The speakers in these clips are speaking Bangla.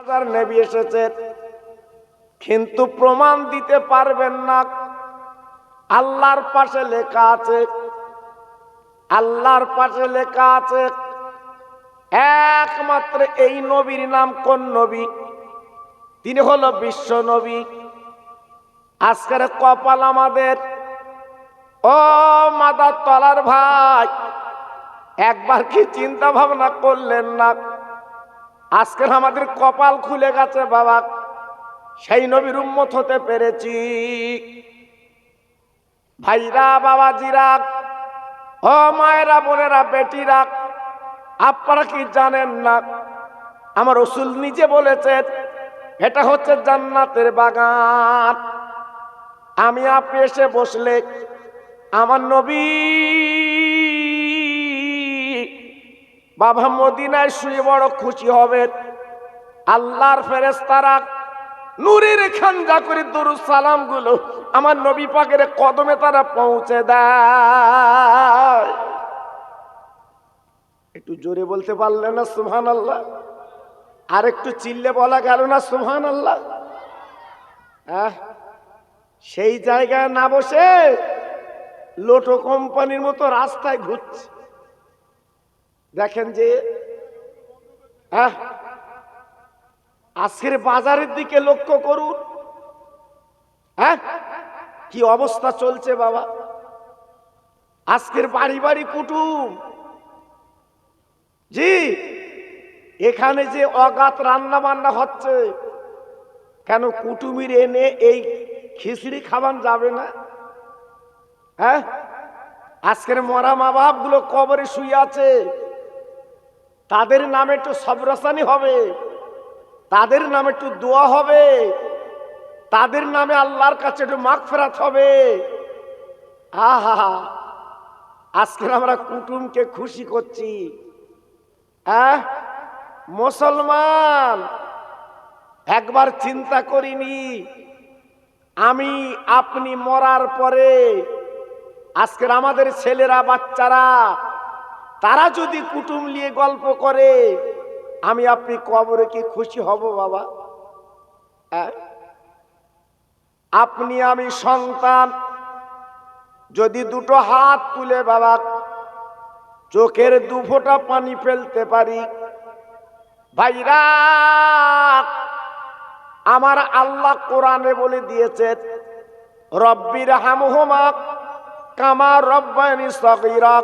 সত্যিকার নবী এসেছে, কিন্তু প্রমাণ দিতে পারবেন না। আল্লাহর পাশে লেখা আছে, আল্লাহর পাশে লেখা আছে একমাত্র এই নবীর নাম কোন নবী? তিনি হলো বিশ্ব নবী। আজকের কপাল আমাদের। ও মাদার তলার ভাই, একবার কি চিন্তা ভাবনা করলেন না? আজকের আমাদের কপাল খুলে গেছে বাবা, সেই নবীর উম্মত হতে পেরেছি। ভাইরা, বাবাজিরা, ও মায়েরা, বোনেরা, বেটিরা, আপনারা কি জানেন না আমার রাসূল নিজে বলেছেন এটা হচ্ছে জান্নাতের বাগান। আমি আপনি এসে বসলে আমার নবী বাবা মদিনায় শুয়ে বড় খুশি হবে। আল্লাহর ফেরেশতারা নূরের খানজা করে দরুদ সালাম গুলো আমার নবী পাকের কদমে তারা পৌঁছে দেয়। একটু জোরে বলতে পারলে না সুবহানাল্লাহ? আর একটু চিল্লে বলা গেল না সুবহানাল্লাহ? সেই জায়গায় না বসে লোটো কোম্পানির মতো রাস্তায় ঘুরছে। দেখেন যে আজকের বাজারের দিকে লক্ষ্য করুন, কি অবস্থা চলছে বাবা। আজকের বাড়ি বাড়ি কুটুম। জি, এখানে যে অগাত রান্না বান্না হচ্ছে, কেন কুটুমির এনে এই খিচড়ি খাবার যাবে না? আজকের মরা মা বাপ গুলো কবরে শুয়ে আছে, তাদের নামে একটু সবরসানি হবে, তাদের নামে একটু দোয়া হবে, তাদের নামে আল্লাহর কাছে একটু মাগফিরাত হবে। আহা, আজকে আমরা কুটুমকে খুশি করছি। মুসলমান, একবার চিন্তা করিনি আমি আপনি মরার পরে আজকের আমাদের ছেলেরা, বাচ্চারা, তারা যদি কুটুম নিয়ে গল্প করে, আমি আপনি কবরে কি খুশি হব বাবা? আপনি আমি সন্তান যদি দুটো হাত তুলে বাবা চোখের দু ফোঁটা পানি ফেলতে পারি, ভাইরা, আমার আল্লাহ কোরআনে বলে দিয়েছে রব্বির হামহুমা কামা রব্বায়ানি সগীরা।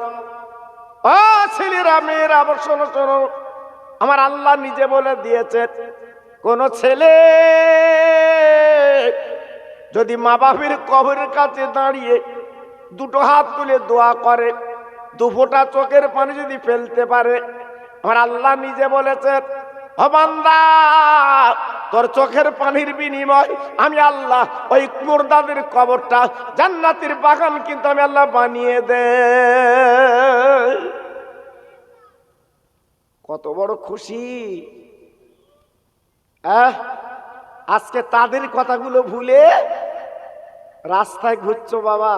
ও ছেলেরা, মেয়েরা, আবার শোনো শোনো, আমার আল্লাহ নিজে বলে দিয়েছে কোন ছেলে যদি মা বাপের কবরের কাছে দাঁড়িয়ে দুটো হাত তুলে দোয়া করে, দু ফোঁটা চোখের পানি যদি ফেলতে পারে, আমার আল্লাহ নিজে বলেছে ও বান্দা, তোর চোখের পানির বিনিময় আমি আল্লাহ ওই মুর্দাদের কবরটা জান্নাতের বাগান কিন্তু আমি আল্লাহ বানিয়ে দে। কত বড় খুশি! আজকে তাদের কথাগুলো ভুলে রাস্তায় ঘুরছো বাবা,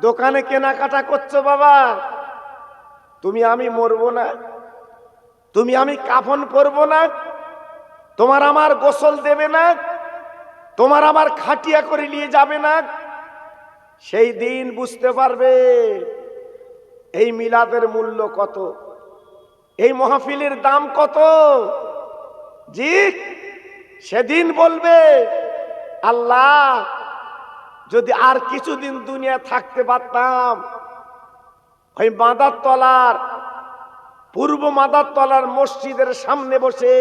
দোকানে কেনাকাটা করছো বাবা। তুমি আমি মরবো না, তুমি আমি কাফন পরবো না, তোমার আমার গোসল দেবে না, তোমার আমার খাটিয়া করে নিয়ে যাবে না। সেই দিন বুঝতে পারবে এই মিলাদের মূল্য কত, এই মাহফিলের দাম কত। জি, সেদিন বলবে আল্লাহ, যদি আর কিছুদিন দুনিয়া থাকতে পারতাম, ওই মাদার তলার, পূর্ব মাদার তলার মসজিদের সামনে বসে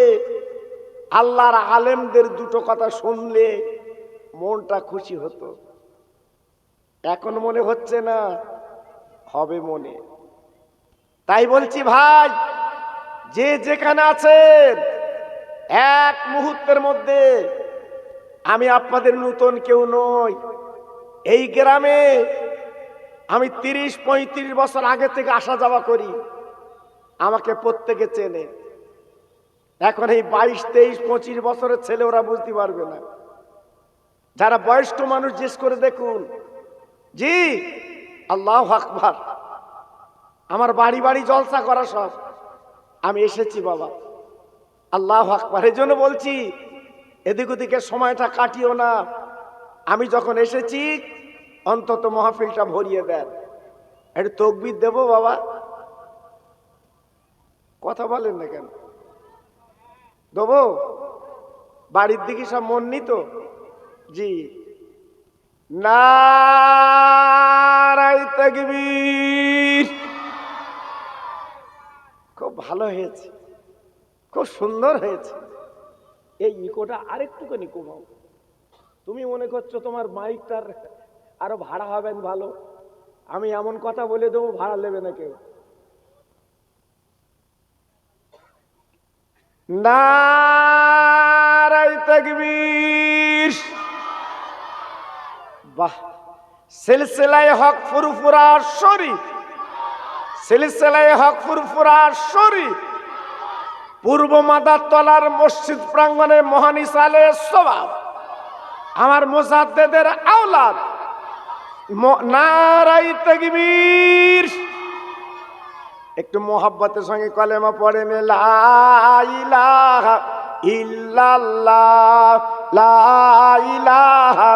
আল্লাহর আলেমদের দুটো কথা শুনলে মনটা খুশি হতো। এখন মনে হচ্ছে না, হবে মনে। তাই বলছি ভাই, যে যেখানে আছেন, এক মুহূর্তের মধ্যে, আমি আপনাদের নতুন কেউ নই। এই গ্রামে আমি 30-35 বছর আগে থেকে আসা যাওয়া করি, আমাকে প্রত্যেকে চেনে। এখন এই 22-23-25 বছরের ছেলে ওরা বুঝতে পারবে না। যারা বয়স্ক মানুষ জিজ্ঞেস করে দেখুন। জি, আল্লাহু আকবার, আমার বাড়ি বাড়ি জলসা করা সব। আমি এসেছি বাবা, আল্লাহু আকবার। এই জন্য বলছি এদিক ওদিকে সময়টা কাটিও না। আমি যখন এসেছি অন্তত মাহফিলটা ভরিয়ে দেন। একটু তাকবীর দেবো বাবা? কথা বলেন না কেন? দেবো? বাড়ির দিকে সব মন নিত? জি। নারায়ে তাকবীর। খুব ভালো হয়েছে, খুব সুন্দর হয়েছে। এই ইকোটা আরেকটুখানি কমাও। তুমি মনে করছো তোমার মাইকটার আরো ভাড়া হবেন ভালো? আমি এমন কথা বলে দেবো ভাড়া নেবে না কেউ। নারায়ে তাকবীর। বাহ! সিলসিলায়ে হক ফুরফুরা শরীফ, সিলসিলায়ে হক ফুরফুরা শরীফ পূর্ব মাদারতলার মসজিদ প্রাঙ্গণে মহানিস আলাইহিস সালাম আমার মুজাদ্দেদের আওলাদ। নারায়ে তাকবীর। একটু মোহাব্বতের সঙ্গে কলেমা পড়েন, লা ইলাহা ইল্লাল্লাহ, লা ইলাহা।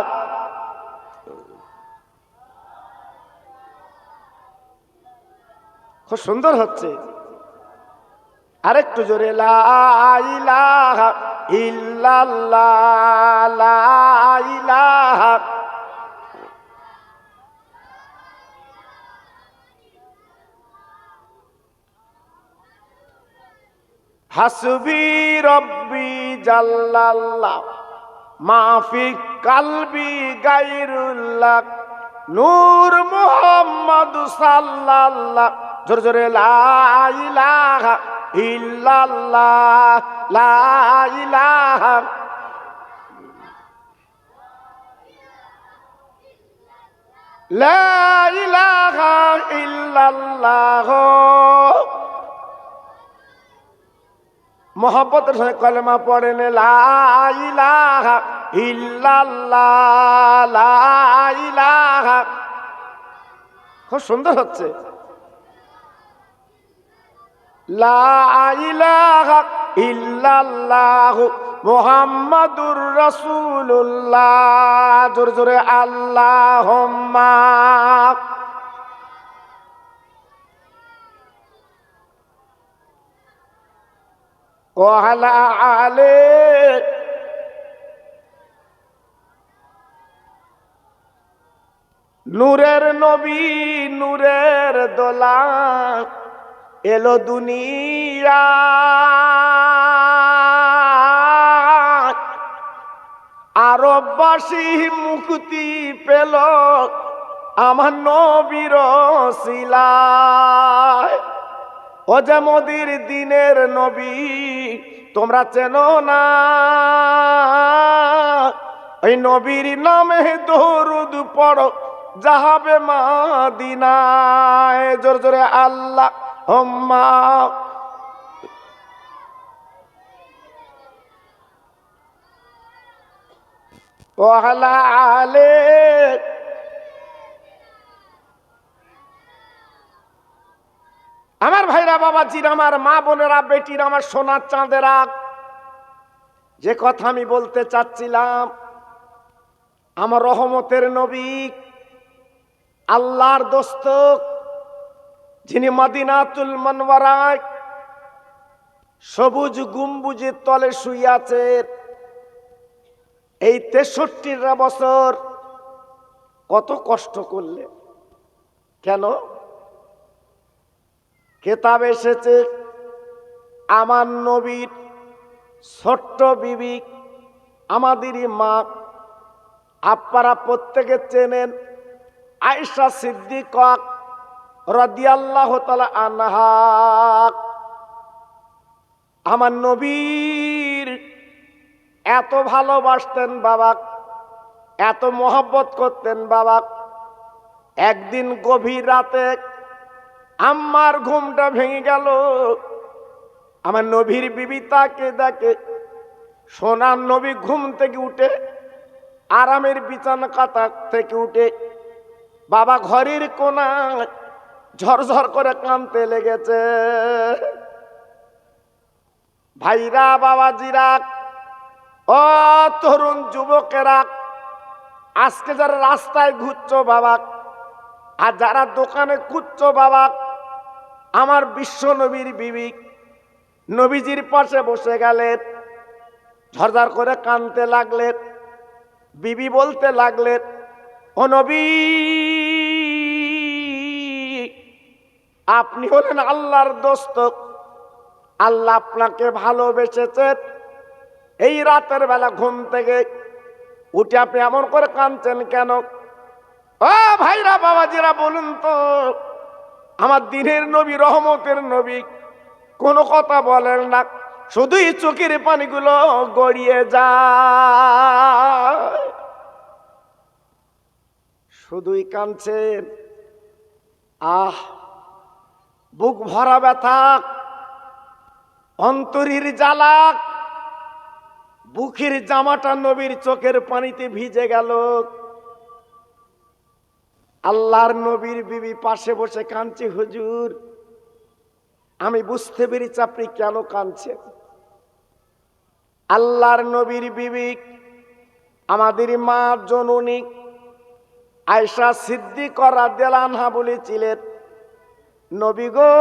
খুব সুন্দর হচ্ছে। আরেকটু জোরে, লা ইলাহা ইল্লাল্লাহ, লা ইলাহা। হাসবি রব্বি জাল্লাল্লাহ মাফি কালবি গায়রুল্লাহ নূর মুহাম্মদ সাল্লাল্লাহ। জোরে জোরে, লা ইলাহা ইল্লাল্লাহ, লা ইলাহা। লা ইলাহা ইল্লাল্লাহ। মোহাব্বতের সঙ্গে কলেমা পড়েন, লা ইলাহা ইল্লাল্লাহ, লা ইলাহা। খুব সুন্দর হচ্ছে। লা ইলাহা ইল্লাল্লাহ মুহাম্মাদুর রাসূলুল্লাহ। জোরে জোরে, আল্লাহুম্মা। ওয়ালা আলে। নূরের নবী নূরের দোলা এলো দুনিয়া, আরববাসী মুক্তি পেল আমার নবীর ওসিলায়। ও যে মদির দিনের নবী তোমরা চেনো না, ওই নবীর নামে দরুদ পড়ো যাহাবে মাদিনায়। জোরে জোরে, আল্লাহুম্মা। ওয়ালা আলে। আমার ভাইরা, বাবাজির, আমার মা বোনেরা, বেটির, আমার সোনার চাঁদেরা, যে কথা আমি বলতে চাচ্ছিলাম, আমার রহমতের নবী, আল্লাহর দোস্ত, যিনি মদিনাতুল মুনাওয়ারায় সবুজ গম্বুজের তলে শুয়ে আছেন, এই 63টা বছর কত কষ্ট করলে। কেন? কেতাব এসেছে আমার নবীর ছোট্ট বিবি, আমাদেরই মা, আপনারা প্রত্যেকে চেনেন, আয়েশা সিদ্দিকা রাদিয়াল্লাহু তাআলা আনহা। আমার নবীর এত ভালোবাসতেন বাবা, এত মহব্বত করতেন বাবা। একদিন গভীর রাতে আম্মার ঘুমটা ভেঙে গেল। আমার নবীর বিবি তাকে দেখে, সোনার নবী ঘুম থেকে উঠে, আরামের বিছানা কাতা থেকে উঠে বাবা ঘরের কোনায় ঝরঝর করে কাঁদতে লেগেছে। ভাইরা বাবাজিরা, ও তরুণ যুবকেরা, আজকে যারা রাস্তায় ঘুরছো বাবা, আর যারা দোকানে ঘুরছো বাবা, আমার বিশ্ব নবীর বিবি নবীজির পাশে বসে গেলেন, ঝরঝর করে কাঁদতে লাগলেন। বিবি বলতে লাগলেন, ও নবী, আপনি হলেন আল্লাহর দোস্ত, আল্লাহ আপনাকে ভালোবেসেছেন। এই রাতের বেলা ঘুম থেকে উঠে আপনি এমন করে কাঁদছেন কেন? ও ভাইরা বাবাজিরা, বলুন তো, আমার দিনের নবী, রহমতের নবী কোনো কথা বলেন না, শুধুই চোখের পানিগুলো গড়িয়ে যায়, শুধুই কাঁদছেন। আহ, বুক ভরা ব্যথা, অন্তরীর জ্বালা, বুকের জামাটা নবীর চোখের পানিতে ভিজে গেল। আল্লাহর নবীর বিবি পাশে বসে কাঁদছে, হুজুর আমি বুঝতে পেরেছি আপনি কেন কাঁদছেন। আল্লাহর নবীর বিবি আমাদের মা জননী আয়েশা সিদ্দিকা রাদিয়াল্লাহু আনহা বলেছিলেন, নবী গো,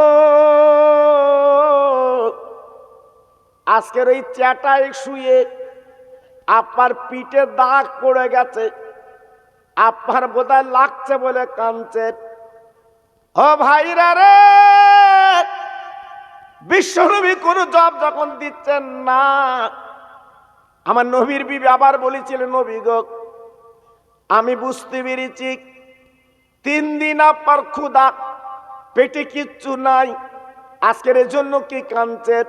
আজকের ওই চ্যাটায় শুয়ে আপনার পিঠে দাগ পড়ে গেছে, আপনার বোধহয় লাগছে বলে কাঁদছেন। ও ভাইরা রে, বিশ্বনবী কোনো জবাব যখন দিচ্ছেন না, আমার নবীর বিবি আবার বলেছিলেন, নবী গো, আমি বুঝতে পেরেছি 3 দিন আপনার ক্ষুধা, পেটে কিচ্ছু নাই, আজকের এজন্য কি কাঁদছেন?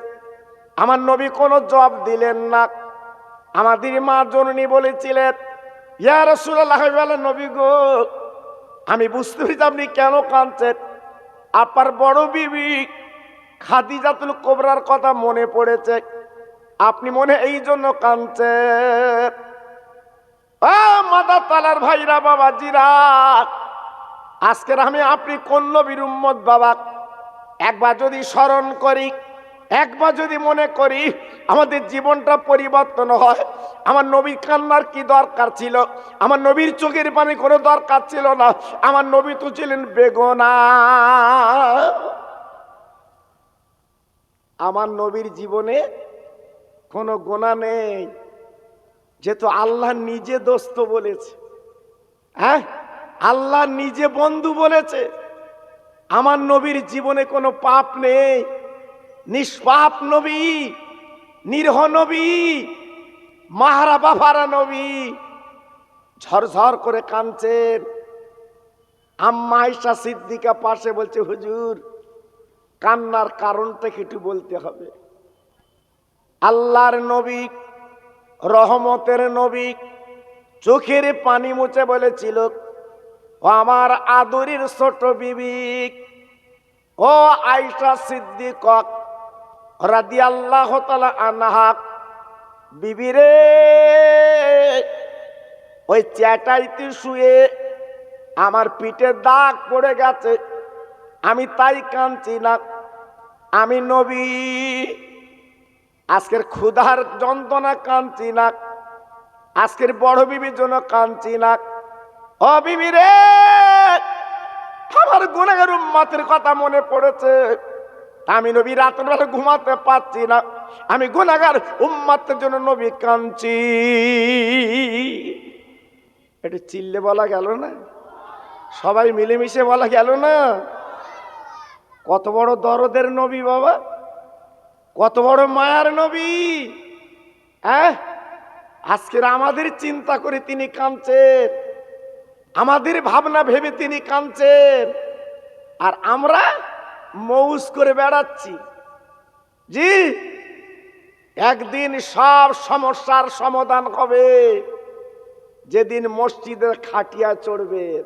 আমার নবী কোনো জবাব দিলেন না। আমাদের মা জননী বলেছিলেন, ইয়া রাসূলুল্লাহ, বলেন নবী গো, আমি বুঝতে পেরেছি আপনি কেন কাঁদছেন। আপনার বড় বিবি খাদিজাতুল কুবরার কথা মনে পড়েছে, আপনি মনে এই জন্য কাঁদছেন। ও মাদার তলার ভাইরা বাবাজিরা, আজকের আমি আপনি কোন নবীর উম্মত বাবা, একবার যদি স্মরণ করি, একবার যদি মনে করি, আমাদের জীবনটা পরিবর্তন হয়। আমার নবীর কান্নার কি দরকার ছিল? আমার নবীর চোখের পানি কোনো দরকার ছিল না। আমার নবী তো ছিলেন বেগুনা। আমার নবীর জীবনে কোনো গুনাহ নেই, যেহেতু আল্লাহ নিজে দোস্ত বলেছে, হ্যাঁ, আল্লাহ নিজে বন্ধু বলেছে। আমার নবীর জীবনে কোনো পাপ নেই, নিষ্পাপ নবী, নিরহ নবী, মাহারা বাবারা নবী। ঝরঝর করে কাঁদছেন। আম্মা আয়েশা সিদ্দিকা পাশে বলছে, হুজুর কান্নার কারণটা একটু বলতে হবে। আল্লাহর নবী, রহমতের নবী চোখের পানি মুছে বলেছিল, ও আমার আদরের ছোট বিবি, ও আয়েশা সিদ্দিকা রাদিয়াল্লাহু তাআলা আনহা, বিবি রে, ওই চ্যাটাইতে শুয়ে আমার পিঠে দাগ পড়ে গেছে, আমি তাই কাঁদছি না। আমি নবী আজকের ক্ষুধার যন্ত্রণা কাঁদছি না, আজকের বড় বিবির জন্য কাঁদছি না। ও বিবি রে, আমার গুনাহগার উম্মতের কথা মনে পড়েছে, আমি নবী রাতের বেলা ঘুমাতে পারছি না, আমি গুনাহগার উম্মতের জন্য নবী কাঁদছি। এটা চিল্লে বলা গেল না? সবাই মিলেমিশে বলা গেল না? কত বড় দরদের নবী বাবা, কত বড় মায়ার নবী। হ্যাঁ, আজকের আমাদের চিন্তা করে তিনি কাঁদছেন, আমাদের ভাবনা ভেবে তিনি কাঁদছেন, আর আমরা মৌজ করে বেড়াচ্ছি। জি, একদিন সব সমস্যার সমাধান হবে যেদিন মসজিদের খাটিয়া চড়বেন।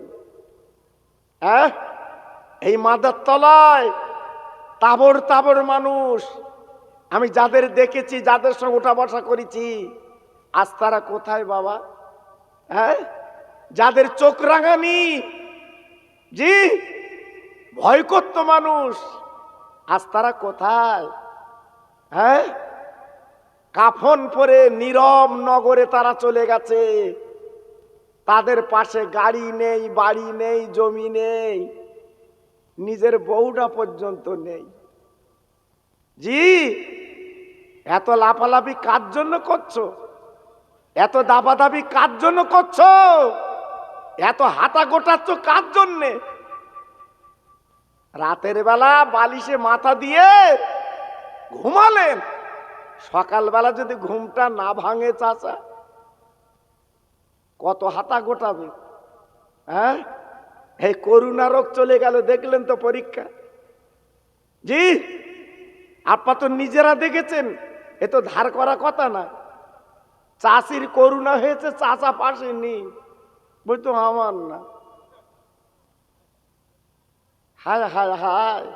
হ্যাঁ, এই মাদার তলায় তাবর তাবর মানুষ, আমি যাদের দেখেছি, যাদের সঙ্গে উঠা বসা করেছি, আজ তারা কোথায় বাবা? হ্যাঁ, যাদের চোখ রাঙানি, জি, ভয় করত মানুষ, আজ তারা কোথায়? হ্যাঁ, কাফন পরে নীরব নগরে তারা চলে গেছে। তাদের পাশে গাড়ি নেই, বাড়ি নেই, জমি নেই, নিজের বউটা পর্যন্ত নেই। জি, এত লাফালাফি কার জন্য করছো? এত দাবাদাবি কার জন্য করছো? এত হাতা গোটাচ্ছ কার জন্যে? রাতের বেলা বালিশে মাথা দিয়ে ঘুমালেন, সকালবেলা যদি ঘুমটা না ভাঙে চাচা, কত হাতা গোটাবে? হ্যাঁ, এই করোনা রোগ চলে গেল, দেখলেন তো পরীক্ষা। জি, আপনারা তো নিজেরা দেখেছেন, এ তো ধার করা কথা না। চাষির করোনা হয়েছে, চাচা পাশে নেই, বলতো আমার না। হায় হায় হায়,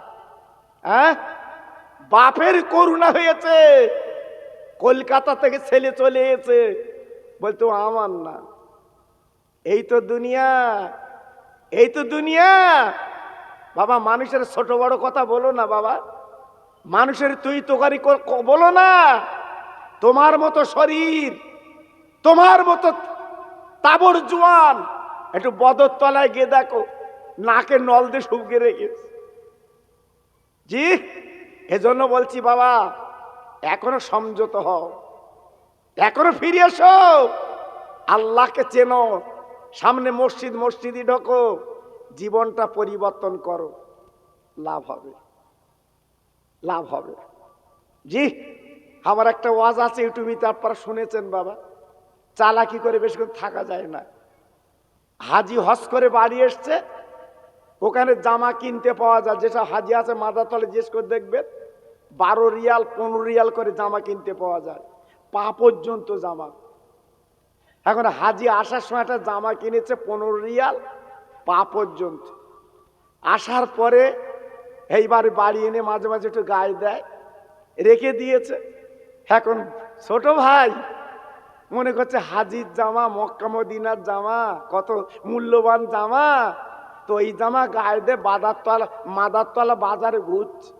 হ্যাঁ, বাপের করোনা হয়েছে, কলকাতা থেকে ছেলে চলে এসেছে, বলতো আমার না। এই তো দুনিয়া, এই তো দুনিয়া। বাবা, মানুষের ছোট বড় কথা বলো না বাবা, মানুষের তুই তোকারি বলো না। তোমার মতো শরীর, তোমার মতো তাবর জোয়ান, একটু বদর তলায় গিয়ে দেখো, নাকে নল দিয়ে শুকিয়ে রেখেছে। জি, এজন্য বলছি বাবা, এখনো সংযত হও, এখনো ফিরে এসো, আল্লাহকে চেনো, সামনে মসজিদ, মসজিদই ঢোকো, জীবনটা পরিবর্তন করো, লাভ হবে, লাভ হবে। জি, আমার একটা ওয়াজ আছে ইউটিউবে, আপনারা শুনেছেন বাবা, চালাকি করে বেশি করে থাকা যায় না। হাজি হজ করে বাড়ি এসছে, ওখানে জামা কিনতে পাওয়া যায়, যেসব হাজি আছে মাদারতলে জিজ্ঞেস করে দেখবেন, 12 রিয়াল 15 রিয়াল করে জামা কিনতে পাওয়া যায়, পা পর্যন্ত জামা। এখন হাজি আসার সময় একটা জামা কিনেছে 15 রিয়াল, পা পর্যন্ত। আসার পরে এইবার বাড়ি এনে মাঝে মাঝে একটু গায়ে দেয়, রেখে দিয়েছে। এখন ছোট ভাই মনে করছে হাজির জামা, মক্কা মদিনার জামা, কত মূল্যবান জামা, তো এই জামা গায়ে দিয়ে মাদারতলা বাজারে ঘুরছে।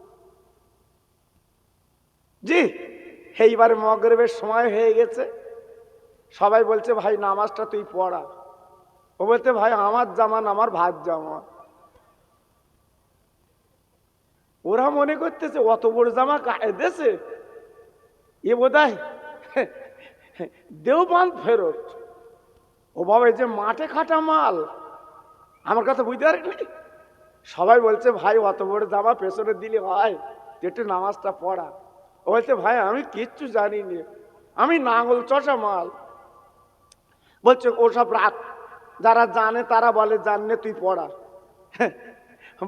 জি, এইবারে মগরিবের সময় হয়ে গেছে, সবাই বলছে ভাই নামাজটা তুই পড়া। ও বলতে ভাই আমার জামা না, আমার ভাত জামা। ওরা মনে করতেছে অত বড় জামা গায়ে দেশে, এ বোধহয় দেওবন্দ ফেরত। ও বাবা, এই যে মাঠে খাটা মাল, আমার কথা বুঝতে পারেনি। সবাই বলছে ভাই অত বড় জামা পেছনে দিলে হয়, একটু নামাজটা পড়া। ও বলছে ভাই আমি কিচ্ছু জানিনি, আমি নাঙ্গল চষা মাল। বলছে ওসব রাত, যারা জানে তারা বলে জানলে তুই পড়া।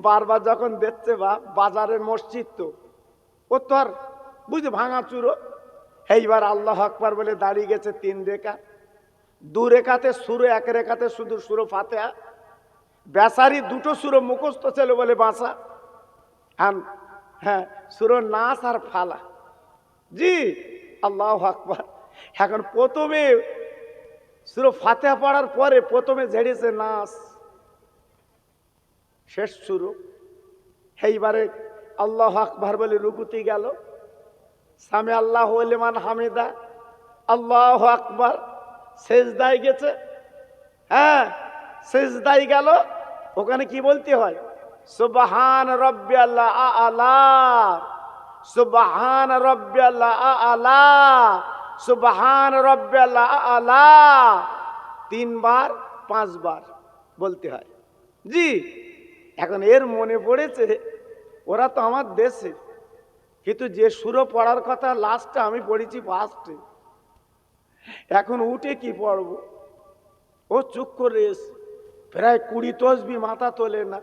বারবার যখন দেখছে বাজারের মসজিদ, তো ও তো আর বুঝে ভাঙা চুরো। এইবার আল্লাহ আকবার বলে দাঁড়িয়ে গেছে 3 রেখা, 2 রেখাতে সুরো, 1 রেখাতে শুধু সুরো ফাতিহা। বেচারি 2টো সুরো মুখস্থ ছিল বলে বাঁচা, হ্যাঁ, সুরো নাস আর ফালা। জি, আল্লাহ আকবার। এখন প্রথমে সুরো ফাতিহা পড়ার পরে প্রথমে ঝেড়েছে নাস, শেষ সুরো। এইবারে আল্লাহ আকবার বলে রুকুতে গেল, সামি আল্লাহু লিমান হামিদা, আল্লাহ আকবার, সেজদায় গেছে। হ্যাঁ, সেজদায় গেল, ওখানে কি বলতে হয়? সুবহান রাব্বিয়াল আ'লা, সুবহান রাব্বিয়াল আ'লা, সুবহান রাব্বিয়াল আ'লা, 3 বার 5 বার বলতে হয়। জি, এখন এর মনে পড়েছে ওরা তো আমার দেশে, কিন্তু যে সুরো পড়ার কথা লাস্টে আমি পড়েছি ফার্স্টে, এখন উঠে কি পড়ব? ও চুপ করে এসে প্রায় 20 তসবি মাথা তোলে না।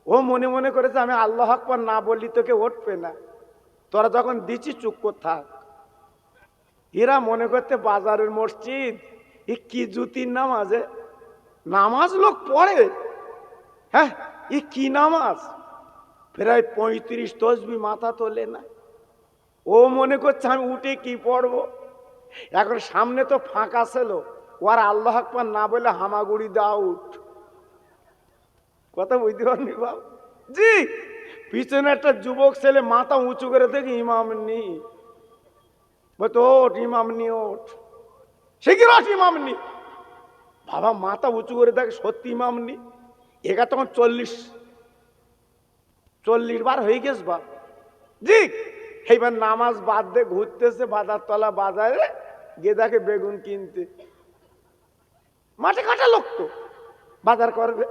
ও মনে মনে করেছে আমি আল্লাহ আকবার না বললি তোকে উঠবে না, তোরা যখন দিচ্ছি চুপ করে থাক। এরা মনে করতে বাজারের মসজিদ, এ কি জুতির নামাজে নামাজ লোক পড়ে, হ্যাঁ, এ কি নামাজ? প্রায় 35 তসবি মাথা তোলে না। ও মনে করছে আমি উঠে কি পড়বো। এখন সামনে তো ফাঁকা ছিল, ওর আল্লাহ আকবার না বলে হামাগুড়ি দেওয়া উঠ। কথা বুঝতে পারনি বাবা? জি, পিছনে একটা যুবক ছেলে মাথা উঁচু করে দেখে ইমাম নেই, বলতো ওঠ ইমামনি ওঠ, সে কি রস ইমামনি। বাবা মাথা উঁচু করে দেখে সত্যি ইমামনি। এগা তখন 40 বার হয়ে গেছে বা জি। এইবার নামাজ বাদ দিয়ে ঘুরতেছে বাজার তলা বাজারে, গিয়ে দেখে বেগুন কিনতে। মাঠে কাটা লোক তো বাজার করবে।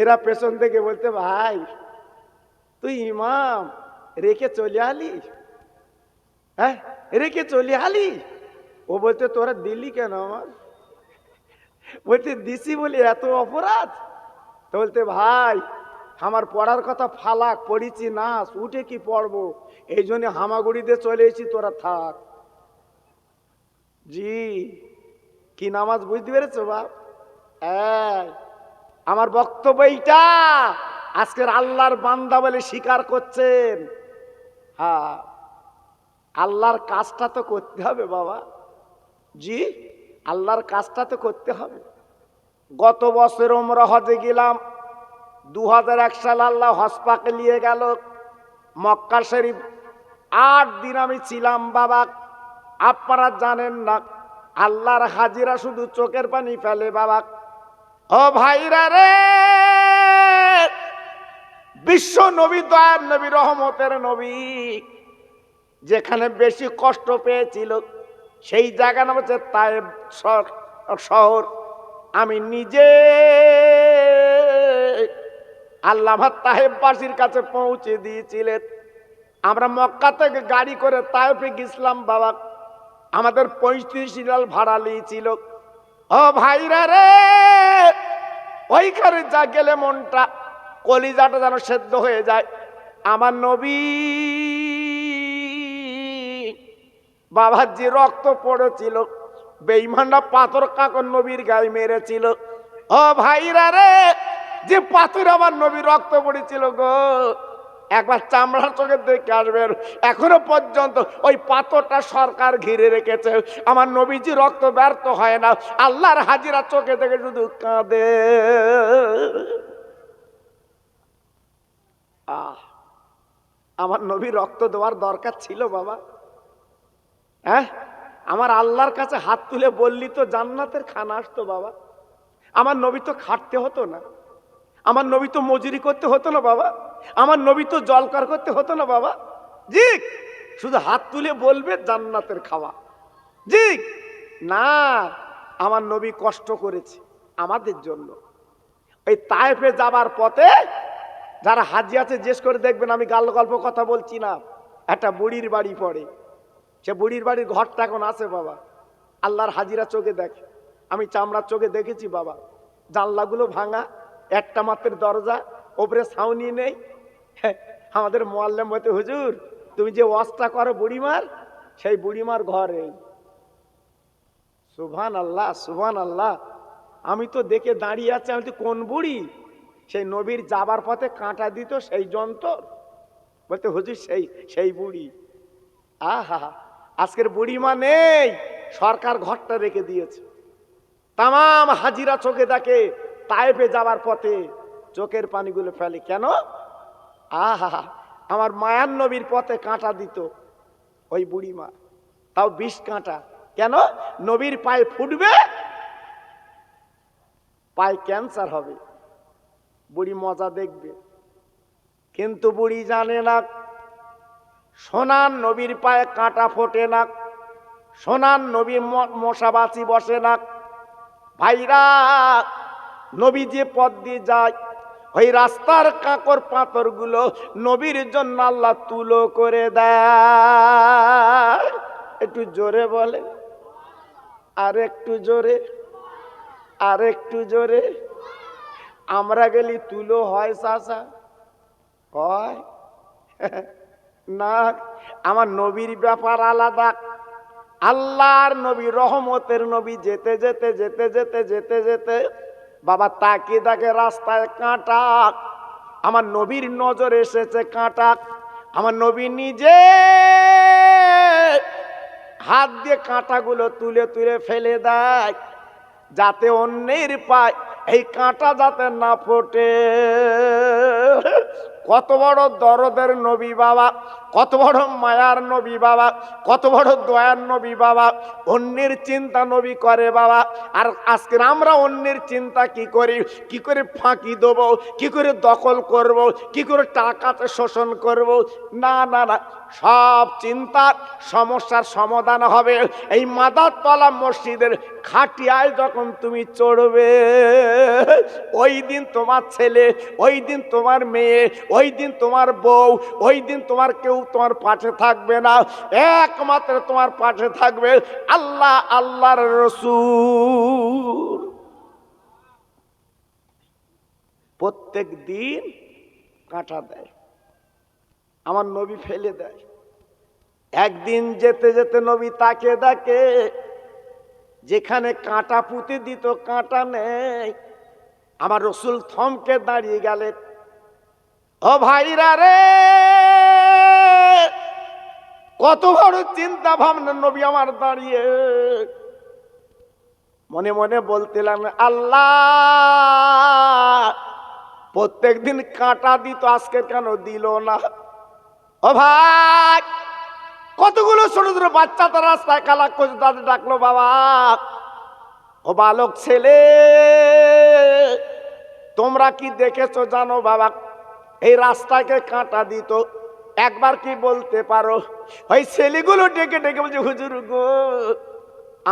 এরা পেছন থেকে বলতে, ভাই তুই ইমাম রেখে চলে আলি, হ্যাঁ রেখে চলে আলি। ও বলতে, তোরা দিল্লি কেন আমার? বলতে, দিছি বলি এত অপরাধ? তো বলতে, ভাই আমার পড়ার কথা ফালাক, পড়িছি নাচ, উঠে কি পড়বো, এই জন্য হামাগুড়ি দিয়ে চলে এসেছি, তোরা থাক। জি কি নামাজ বুঝতে পেরেছো বাপ? আমার বক্তব্য এইটা, আজকের আল্লাহর বান্দা বলে স্বীকার করছেন। হ্যাঁ আল্লাহর কাজটা তো করতে হবে বাবা। জি আল্লাহর কাজটা তো করতে হবে। গত বছর ওমরা হজে গেলাম, 2001 সাল আল্লাহ হজ পাকে নিয়ে গেল মক্কা শরীফ। 8 দিন আমি ছিলাম বাবা। আপনারা জানেন না, আল্লাহর হাজিরা শুধু চোখের পানি ফেলে বাবা। ও ভাইরা রে, বিশ্ব নবী, দয়ার নবী, রহমতের নবী যেখানে বেশি কষ্ট পেয়েছিল সেই জায়গা নাম হচ্ছে তায়েব শহর। আমি নিজে আল্লাহ তায়েববাসীর কাছে পৌঁছে দিয়েছিলেন। আমরা মক্কা থেকে গাড়ি করে তায়েফে গেছিলাম বাবা। আমাদের 35 রিয়াল ভাড়া নিয়েছিল। ও ভাইরা রে, ওইখানে যা গেলে মনটা কলিজাটা যেন সেদ্ধ হয়ে যায়। আমার নবী বাবার যে রক্ত পড়েছিল, বেঈমানরা পাথর কাকর নবীর গায়ে মেরেছিল। ও ভাইরা রে, যে পাথর আমার নবীর রক্ত পড়েছিল গো, একবার চামড়ার চোখে দেখে আসবেন। এখনো পর্যন্ত ওই পাথরটা সরকার ঘিরে রেখেছে। আমার নবীজি রক্ত ব্যর্থ হয় না, আল্লাহর হাজিরা চোখে দেখে শুধু কাঁদে। আমার নবী রক্ত দেওয়ার দরকার ছিল বাবা। হ্যাঁ আমার আল্লাহর কাছে হাত তুলে বললি তো জান্নাতের খানা আসতো বাবা। আমার নবী তো খাটতে হতো না, আমার নবী তো মজুরি করতে হতো না বাবা, আমার নবী তো জলকার করতে হতো না বাবা। জি শুধু হাত তুলে বলবে জান্নাতের খাওয়া। জি না, আমার নবী কষ্ট করেছে আমাদের জন্য। ওই তায়েফে যাবার পথে যারা হাজি আছে জিজ্ঞেস করে দেখবেন, আমি গাল গল্প কথা বলছি না। একটা বুড়ির বাড়ি পড়ে, সে বুড়ির বাড়ির ঘরটা এখন আছে বাবা। আল্লাহর হাজিরা চোখে দেখে, আমি চামড়ার চোখে দেখেছি বাবা। জানলাগুলো ভাঙা, একটা মাত্র দরজা, ওপরে ছাউনি নেই। আমাদের মোয়াল্লেম বলতে, হুজুর তুমি যে ওয়াজটা করো বুড়িমার, সেই বুড়িমার ঘরে। সুবহান আল্লাহ, সুবহান আল্লাহ। আমি তো দেখে দাঁড়িয়ে আছি, আমি তো কোন বুড়ি? সেই নবীর যাবার পথে কাঁটা দিত সেই যন্ত্র। বলতে হুজুর সেই বুড়ি। আহা, আজকের বুড়িমা নেই, সরকার ঘরটা রেখে দিয়েছে। তামাম হাজিরা চোখে দেখে, তায়েফে যাবার পথে চোখের পানিগুলো ফেলে কেন? আহা, আমার মায়ার নবীর পথে কাঁটা দিত ওই বুড়িমা, তাও 20 কাঁটা। কেন? নবীর পায়ে ফুটবে, পায়ে ক্যান্সার হবে। বুড়ি মজা দেখবে, কিন্তু বুড়ি জানে না সোনার নবীর পায়ে কাঁটা ফোটে না, সোনার নবীর মশাবাসি বসে না। ভাইরা, নবী যে পথ দিয়ে যায়, ওই রাস্তার কাঁকর পাথর গুলো নবীর জন্য আল্লাহ তুলো করে দেয়। একটু জোরে বলে, আর একটু জোরে, আর একটু জোরে। আমরা গেলি তুলো হয় চাচা? হয় না। আমার নবীর ব্যাপার আলাদা। আল্লাহর নবী, রহমতের নবী যেতে যেতে যেতে যেতে যেতে যেতে বাবা তাকিয়ে দেখে রাস্তায় কাঁটা। আমার নবীর নজর এসেছে কাঁটা। আমার নবী নিজে হাত দিয়ে কাঁটাগুলো তুলে তুলে ফেলে দেয়, যাতে অন্যের পায় এই কাঁটা যাতে না ফোটে। কত বড় দরদের নবী বাবা, কত বড় মায়ার নবী বাবা, কত বড় দয়ার নবী বাবা। অন্যের চিন্তা নবী করে বাবা। আর আজকে আমরা অন্যের চিন্তা কি করি, কি করে ফাঁকি দেবো, কি করে দখল করব, কি করে টাকাতে শোষণ করব। না না না, সব চিন্তার সমস্যার সমাধান হবে এই মাদারতলা মসজিদের খাটিয়ায় যখন তুমি চড়বে। ওই দিন তোমার ছেলে, ওই দিন তোমার মেয়ে, ওই দিন তোমার বউ, ওই দিন তোমার কেউ তোমার পাশে থাকবে না। একমাত্র তোমার পাশে থাকবে আল্লাহ, আল্লাহর রাসূল। প্রত্যেক দিন কাঁটা দেয়, আমার নবী ফেলে দেয়। একদিন যেতে যেতে নবী তাকে দেখে, যেখানে কাঁটা পুঁতে দিত কাঁটা নেই। আমার রসুল থমকে দাঁড়িয়ে গেলেন। ও ভাইরা রে, কত বড় চিন্তা ভাবনা নবী আমার দাঁড়িয়ে। মনে মনে বলতেলাম, আল্লাহ প্রত্যেক দিন কাঁটা দিত, আজকে কেন দিল না? ও ভাই, কতগুলো ছোট ছোট বাচ্চা তো রাস্তায় কালা করছে, তাদের ডাকলো, বাবা ও বালক ছেলে, তোমরা কি দেখেছো জানো বাবা? এই রাস্তাকে কাঁটা দিত, একবার কি বলতে পারো? ওই ছেলেগুলো ডেকে ডেকে বলছে, হুজুর গো,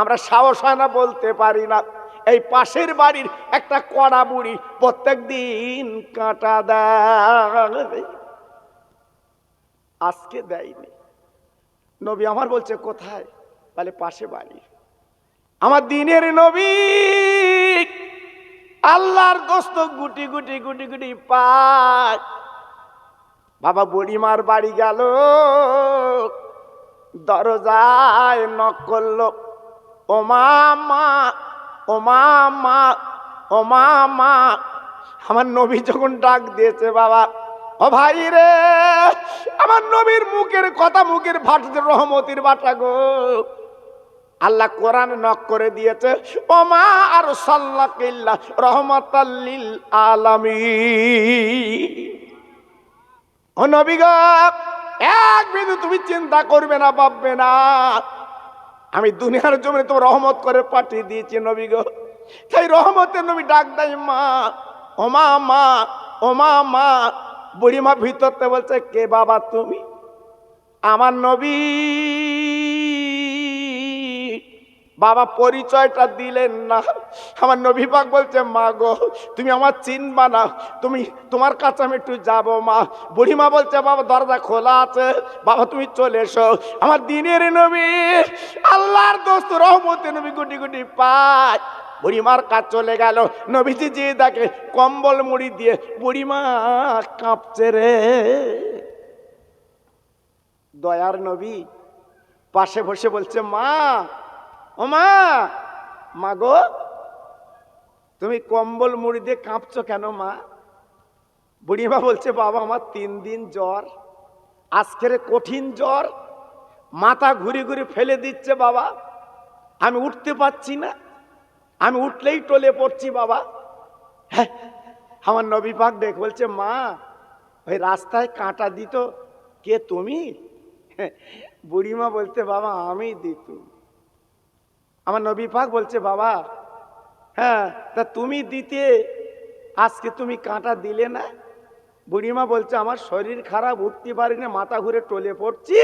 আমরা সাহস হয় না, বলতে পারি না। এই পাশের বাড়ির একটা কড়া বুড়ি প্রত্যেক দিন কাঁটা দেয়, আজকে দেয়নি। নবী আমার বলছে, কোথায়? বলে পাশে বাড়ি। আমার দিনের নবী, আল্লাহর দোস্ত গুটি গুটি গুটি গুটি পায়। বাবা বুড়িমার বাড়ি গেল, দরজায় নক করলো, ও মা, ও মা, ও মা। আমার নবী যখন ডাক দিয়েছে বাবা, ও ভাই রে, আমার নবীর মুখের কথা, মুখের ভাষা রহমতের বাটা গো। আল্লাহ কোরআন নক করে দিয়েছে, ও মা আর সাল্লাকিল্লাহ রহমাতাল লিল আলামিন। ও নবী গো, এক বিন্দু তুমি চিন্তা করবে না, ভাববে না, আমি দুনিয়ার জমিনে তোমার রহমত করে পাঠিয়ে দিয়েছি নবী গো। সেই রহমতের নবী ডাক দেয়, মা, ও মা, ও মা। বুড়িমা ভিতরতে বলছে, কে বাবা তুমি? আমার নবী। বাবা পরিচয়টা দিলেন না। আমার নবী পাক বলছে, মা গো, তুমি আমার চিনবা না, তুমি, তোমার কাছে আমি একটু যাবো মা। বুড়িমা বলছে, বাবা দরজা খোলা আছে, বাবা তুমি চলে এসো। আমার দিনের নবী, আল্লাহর দোস্ত রহমতের নবী গুটি গুটি পায়। বুড়িমার কাজ চলে গেল। নবীজি যে দেখে কম্বল মুড়ি দিয়ে বুড়িমা কাঁপছে রে। দয়ার নবী পাশে বসে বলছে, মা, ও মা গো, তুমি কম্বল মুড়ি দিয়ে কাঁপছো কেন মা? বুড়িমা বলছে, বাবা আমার 3 দিন জ্বর, আজকের কঠিন জ্বর, মাথা ঘুরে ঘুরে ফেলে দিচ্ছে বাবা, আমি উঠতে পারছি না, আমি উঠলেই টলে পড়ছি বাবা। হ্যাঁ, আমার নবী পাক দেখ বলছে, মা ওই রাস্তায় কাঁটা দিত কে, তুমি? বুড়িমা বলতে, বাবা আমি দিত। আমার নবী পাক বলছে, বাবা হ্যাঁ, তা তুমি দিতে, আজকে তুমি কাঁটা দিলে না? বুড়িমা বলছে, আমার শরীর খারাপ, উঠতে পারি না, মাথা ঘুরে টলে পড়ছি,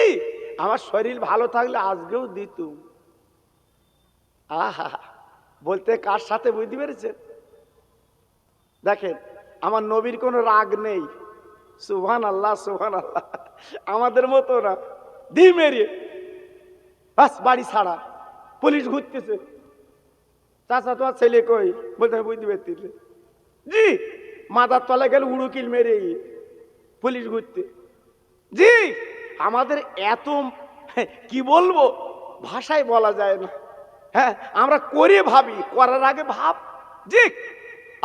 আমার শরীর ভালো থাকলে আজকেও দিত। আহা, বলতে কার সাথে, বুঝতে পেরেছেন? দেখেন, আমার নবীর কোনো রাগ নেই। সুবহানাল্লাহ, সুবহানাল্লাহ। আমাদের মতো না, দি মেরে বাস বাড়ি ছাড়া, পুলিশ ঘুরতেছে, চাচা তোমার ছেলে কই? বলতে বুঝতে পারছি জি, মাথার তলা গেল উড়ুকিল মেরে পুলিশ ঘুরতে। জি, আমাদের এত কি বলবো, ভাষায় বলা যায় না। হ্যাঁ, আমরা করে ভাবি, করার আগে ভাব। জি,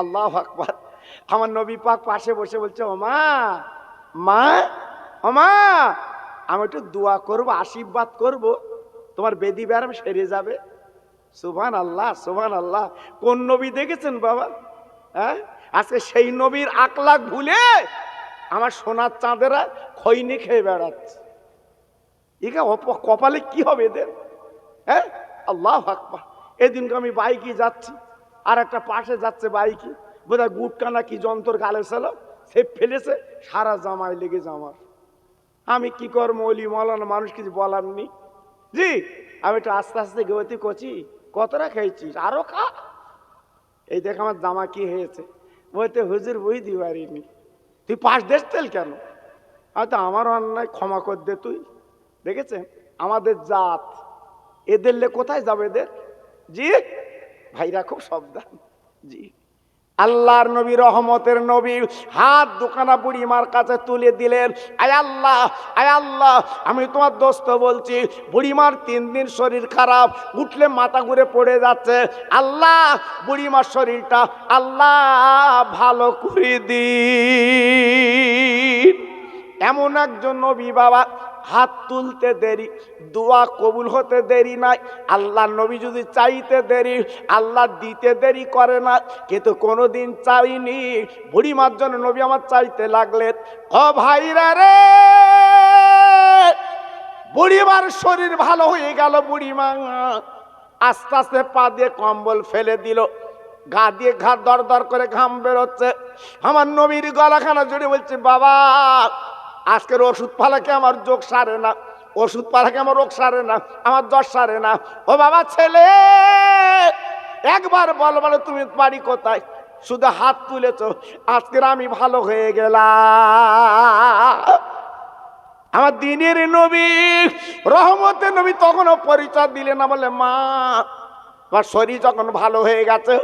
আল্লাহু আকবার। আমার নবী পাক পাশে বসে বলছে, ও মা, ও মা, আমি একটু দোয়া করবো, আশীর্বাদ করব, তোমার বেদি ব্যারাম সেরে যাবে। সুবহানাল্লাহ, সুবহানাল্লাহ। কোন নবী দেখেছেন বাবা? হ্যাঁ, আজকে সেই নবীর আখলাক ভুলে আমার সোনার চাঁদেরা খৈনি খেয়ে বেড়াচ্ছে। একে কপালে কি হবে এদের? হ্যাঁ, আল্লাহ আকবার। এদিনকে আমি বাইকে যাচ্ছি, আর একটা পাশে যাচ্ছে বাইকে, বোধহয় গুটকা না কি যন্ত্র গালে ছিল, সে ফেলেছে, সারা জামায় লেগে জামার। আমি কি করবো, অলি মলানা মানুষ কিছু বলার নি। জি, আমি একটু আস্তে আস্তে গতি করছি, কতটা খেয়েছিস, আরো খা। এই দেখ আমার জামা কি হয়েছে। বলতে হুজুর বুঝতে পারিনি, তুই পাশ দেশ তেল কেন? হয়তো আমার অন্যায় ক্ষমা কর দে তুই। দেখেছেন আমাদের জাত, এদের লে কোথায় যাবে এদের? জি ভাইরা খুব সাবধান। জি, আল্লাহর নবী, রহমতের নবী, হাত দুখানা বুড়িমার কাছে তুলে দিলেন। আয় আল্লাহ, আয় আল্লাহ, আমি তোমার দোস্ত বলছি, বুড়িমার 3 দিন শরীর খারাপ, উঠলে মাথা ঘুরে পড়ে যাচ্ছে। আল্লাহ, বুড়িমার শরীরটা আল্লাহ ভালো করে দিন। এমন একজন নবী বাবা, হাত তুলতে দেরি, দোয়া কবুল হতে দেরি নাই। আল্লাহ নবী যদি চাইতে দেরি, আল্লাহ দিতে দেরি করে না। কিন্তু কোনোদিন চাইনি, বুড়িমার জন্য নবী আমার চাইতে লাগলেন। ও ভাইরা রে, বুড়িমার শরীর ভালো হয়ে গেল। বুড়িমা আস্তে আস্তে পা দিয়ে কম্বল ফেলে দিল, গা দিয়ে ঘা দর দর করে ঘাম বেরোচ্ছে। আমার নবীর গলাখানা জুড়ে বলছে, বাবা আজকের ওষুধ পালাকে আমার যোগ সারে না, ওষুধ পালাকে আমার রোগ সারে না, আমার জ্বর সারে না। ও বাবা ছেলে, একবার বলো, বলো তুমি বাড়ি কোথায়? শুধু হাত তুলেছ, আজকের আমি ভালো হয়ে গেলাম। আমার দিনের নবী, রহমতের নবী তখনও পরিচয় দিলেন না। বলে, মা আমার শরীর যখন ভালো হয়ে গেছে,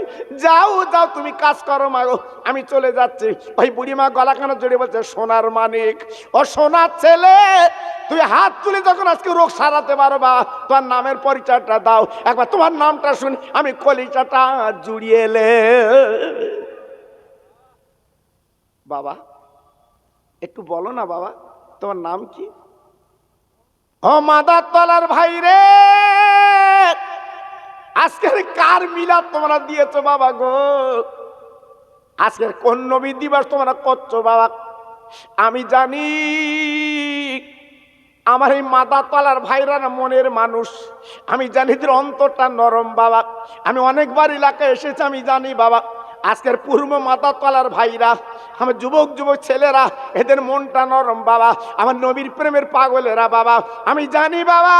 যাও যাও তুমি কাজ করো মা, আমি চলে যাচ্ছি। ওই বুড়িমা গলাখানা জড়ে বলছে, সোনার মানিক, ও সোনার ছেলে, তুই হাত তুলে যখন আজকে রোগ সারাতে পারবা, তোমার নামের পরিচয়টা দাও, একবার তোমার নামটা শুনি আমি কলিজাটা জুড়িয়ে এলে। বাবা একটু বলো না বাবা, তোমার নাম কি? ও মাদার তলার ভাই রে, আজকের কার মিলাদ তোমরা দিয়েছো বাবা গো? আজকের কোন নবী দিবস তোমরা করছো বাবা? আমি জানি আমার এই মাদার তলার ভাইরা না মনের মানুষ, আমি জানি এদের অন্তরটা নরম বাবা। আমি অনেকবার এলাকায় এসেছি, আমি জানি বাবা আজকের পূর্ব মাদার তলার ভাইরা, আমার যুবক যুবক ছেলেরা, এদের মনটা নরম বাবা। আমার নবীর প্রেমের পাগলেরা বাবা, আমি জানি বাবা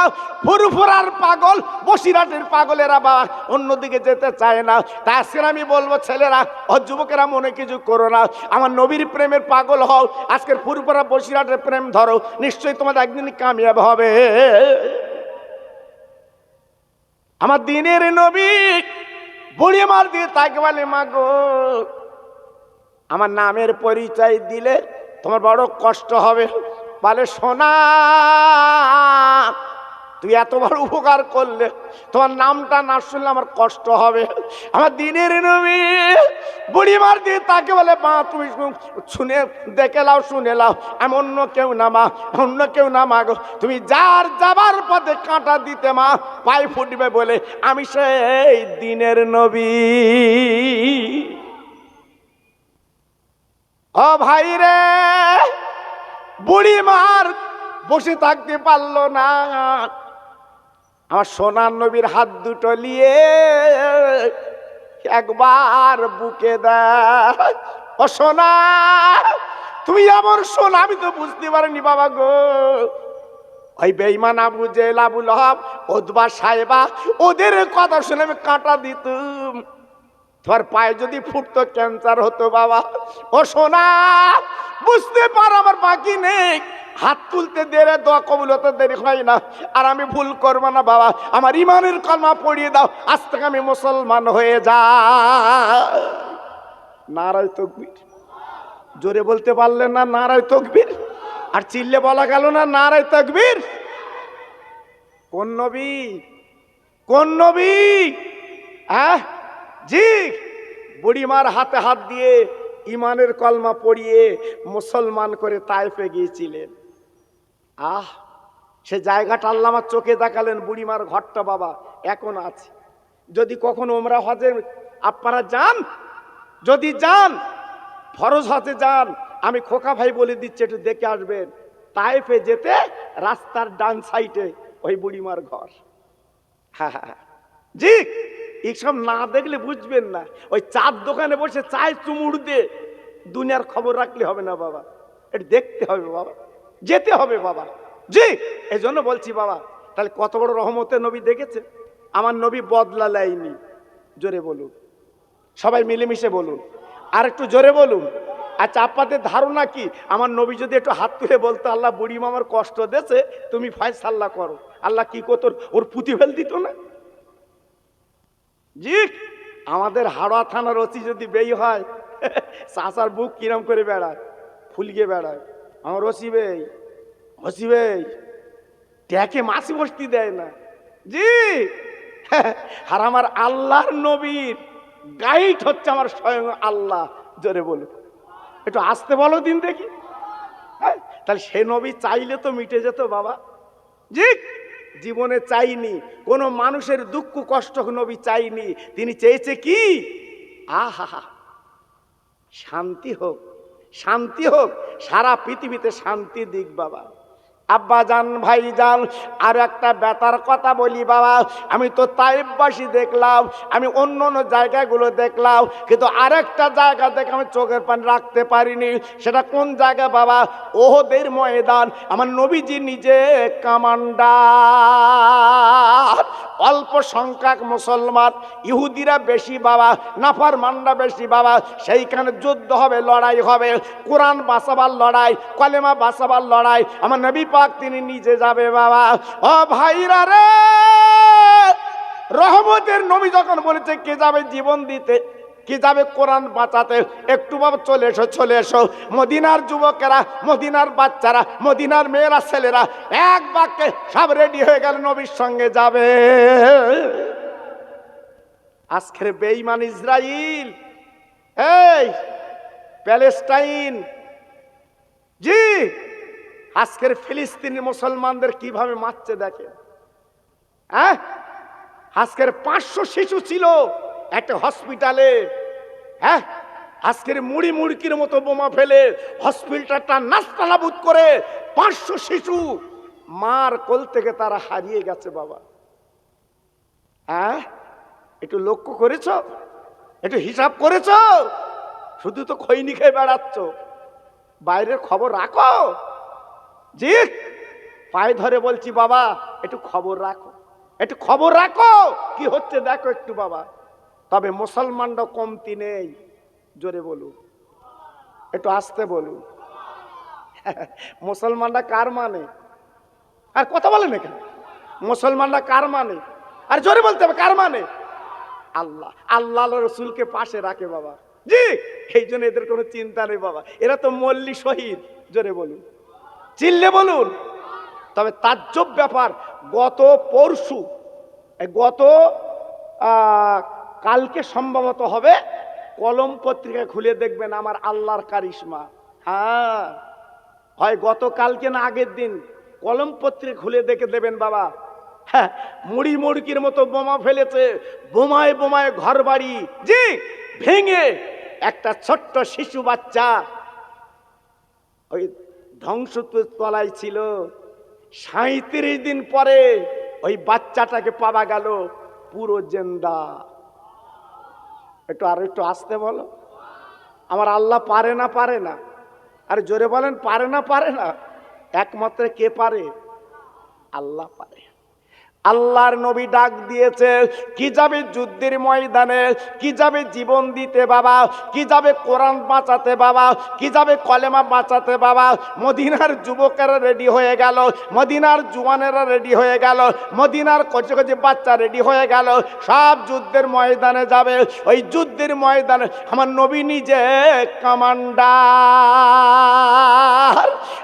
ফুরফুরার পাগল, বসিরহাটের পাগলেরা বাবা অন্যদিকে যেতে চায় না। তাই আজকে আমি বলবো ছেলেরা ও যুবকেরা মনে কিছু করো না, আমার নবীর প্রেমের পাগল হও। আজকের ফুরফুরা বসিরহাটের প্রেম ধরো, নিশ্চয়ই তোমাদের একদিন কামিয়াব হবে। আমার দিনের নবী বুড়িমার দিয়ে তাকে বলে, মা গো আমার নামের পরিচয় দিলে তোমার বড় কষ্ট হবে। বলে, সোনা তুই এত বড় উপকার করলে, তোমার নামটা না শুনলে আমার কষ্ট হবে। আমার দিনের নবী বুড়িমার দিয়ে তাকে বলে, মা তুমি শুনে দেখে লাও, শুনে লাও, আমি অন্য কেউ না মা, অন্য কেউ না মা গো, তুমি যার যাবার পথে কাঁটা দিতে মা পায়ে ফুটবে বলে আমি সেই দিনের নবী। ও ভাই রে, বুড়িমার বসে থাকতে পারলো না, আমার সোনার নবীর হাত দুটো নিয়ে একবার বুকে দেয়। ও সোনা, তুমি আমার সোনা, আমি তো বুঝতে পারিনি বাবা গো। ওই বেঈমান আবু জেহেল, আবু লাহাব, উতবা, সাইবা, ওদের কথা শুনে আমি কাঁটা দিতুম। তোমার পায়ে যদি ফুটতো ক্যান্সার হতো বাবা। ও সোনা, বুঝতে পার আমার বাকি নেই, হাত তুলতে দেরে দোয়া কবুল হতে দেরি হয় না। আর আমি ভুল করবো না বাবা, আমার ইমানের কলমা পড়িয়ে দাও, আজ থেকে আমি মুসলমান হয়ে যা। নারায়ে তাকবীর। জোরে বলতে পারলেন না নারায়ে তাকবীর? আর চিল্লে বলা গেল না নারায়ে তাকবীর? কোন নবী, কোন নবী? হ্যাঁ জি, বুড়িমার হাতে হাত দিয়ে ইমানের কলমা পড়িয়ে মুসলমান করে তায়েফে গিয়েছিলেন। সে জায়গাটা আল্লাহ আমার চোখে দেখালেন। বুড়িমার ঘরটা বাবা এখন আছে। যদি কখনো ওমরা হজে আপনারা যান, যদি যান, ফরজ হজে যান, আমি খোকা ভাই বলে দিচ্ছি, একটু দেখে আসবেন। তায়েফে যেতে রাস্তার ডান সাইডে ওই বুড়িমার ঘর। হ্যাঁ হ্যাঁ জি, এইসব না দেখলে বুঝবেন না। ওই চার দোকানে বসে চায় চুমুর দিয়ে দুনিয়ার খবর রাখলে হবে না বাবা, এটা দেখতে হবে বাবা, যেতে হবে বাবা। জি, এই জন্য বলছি বাবা, তাহলে কত বড় রহমতের নবী দেখেছে। আমার নবী বদলা নেয়নি। জোরে বলুন, সবাই মিলেমিশে বলুন, আর একটু জোরে বলুন। আচ্ছা, আপনাদের ধারণা কি আমার নবী যদি একটু হাত তুলে বলতো আল্লাহ বুড়ি মামার কষ্ট দিয়েছে, তুমি ফয়সাল্লা করো, আল্লাহ কি করতো? ওর পুঁতি ফেল দিত না? জি, আমাদের হাওড়া থানার ওসি যদি বেই হয়, চাচার বুক কিরম করে বেড়ায়, ফুলকে বেড়ায়। আমার ওসি বেই ট্যাকে মাসি বসতি দেয় না। জি, আর আমার আল্লাহর নবীর গাইড হচ্ছে আমার স্বয়ং আল্লাহ। জোরে বলো, একটু আসতে বলো দিন দেখি। তাহলে সে নবী চাইলে তো মিটে যেত বাবা। জি, জীবনে চাইনি কোন মানুষের দুঃখ কষ্ট, নবী চাইনি। তিনি চেয়েছে কি? আহা, শান্তি হোক, শান্তি হোক, সারা পৃথিবীতে শান্তি দিক বাবা। আব্বা জান, ভাই জান, আর একটা ব্যাটার কথা বলি বাবা। আমি তো তাইফবাসী দেখলাম, আমি অন্য অন্য জায়গাগুলো দেখলাম, কিন্তু আরেকটা জায়গা দেখে আমি চোখের পানি রাখতে পারিনি। সেটা কোন জায়গা বাবা? ওহদের ময়দান। আমার নবীজি নিজে কমান্ডার, অল্প সংখ্যক মুসলমান, ইহুদিরা বেশি বাবা, নাফরমানরা বেশি বাবা। সেইখানে যুদ্ধ হবে, লড়াই হবে, কোরআন বাঁচাবার লড়াই, কলেমা বাঁচাবার লড়াই। আমার নবী পাক তিনি নিজে যাবে বাবা। ও ভাইরা রে, রহমতের নবী যখন বলেছে কে যাবে জীবন দিতে, কি যাবে কোরআন বাঁচাতে, একটু বাবা চলে এসো, চলে এসো। মদিনার যুবকেরা, মদিনার বাচ্চারা, মদিনার মেয়েরা, ছেলেরা এক বাক্যে সব রেডি হয়ে গেল, নবীর সঙ্গে যাবে। আজকের বেঈমান ইসরাইল, এই প্যালেস্টাইন, জি, আজকের ফিলিস্তিনি মুসলমানদের কিভাবে মারছে দেখেন। হ্যাঁ, আজকের 500 শিশু ছিল একটা হসপিটালে। হ্যাঁ, আজকের মুড়ি মুড়কির মতো বোমা ফেলে হসপিটালটা নাস্তানাবুদ করে 500 শিশু মার কোল থেকে তারা হারিয়ে গেছে বাবা। হ্যাঁ, একটু লক্ষ্য করেছ, একটু হিসাব করেছ? শুধু তো খৈনি খেয়ে বেড়াচ্ছ, বাইরের খবর রাখো। জি, পায়ে ধরে বলছি বাবা, একটু খবর রাখো, একটু খবর রাখো, কি হচ্ছে দেখো একটু বাবা। তবে মুসলমানরা কমতি নেই। জোরে বলুন, একটু আসতে বলুন। মুসলমানরা কার মানে? আর কথা বলেন এখানে, মুসলমানরা কার মানে? আর জোরে বলতে হবে, কার মানে? আল্লাহ, আল্লাহ রসুলকে পাশে রাখে বাবা। জি, এই জন্য এদের কোনো চিন্তা নেই বাবা, এরা তো মল্লী শহীদ। জোরে বলুন, চিল্লে বলুন। তবে তাজ্জব ব্যাপার, গত পরশু, গত কালকে সম্ভবত হবে, কলম পত্রিকা খুলে দেখবেন আমার আল্লাহর কারিশমা। হ্যাঁ, হয় গতকালকে না আগের দিন, কলম পত্রিকা খুলে দেখে দেবেন বাবা। হ্যাঁ, মুড়ি মুড়কির মতো বোমা ফেলেছে, বোমায় বোমায় ঘর বাড়ি জি ভেঙে একটা ছোট্ট শিশু বাচ্চা ওই ধ্বংসত্বের তলায় ছিল। 37 দিন পরে ওই বাচ্চাটাকে পাওয়া গেল পুরো জিন্দা। একটু আর একটু আসতে বলো। আমার আল্লাহ পারে না? পারে না? আরে জোরে বলেন, পারে না? পারে না? একমাত্র কে পারে? আল্লাহ পারে। আল্লাহর নবী ডাক দিয়েছে, কি যাবে যুদ্ধের ময়দানে, কি যাবে জীবন দিতে বাবা, কি যাবে কোরআন বাঁচাতে বাবা, কি যাবে কলেমা বাঁচাতে বাবা। মদিনার যুবকেরা রেডি হয়ে গেল, মদিনার জুয়ানেরা রেডি হয়ে গেল, মদিনার কচি কচি বাচ্চা রেডি হয়ে গেল, সব যুদ্ধের ময়দানে যাবে। ওই যুদ্ধের ময়দানে আমার নবী নিজে কমান্ডার।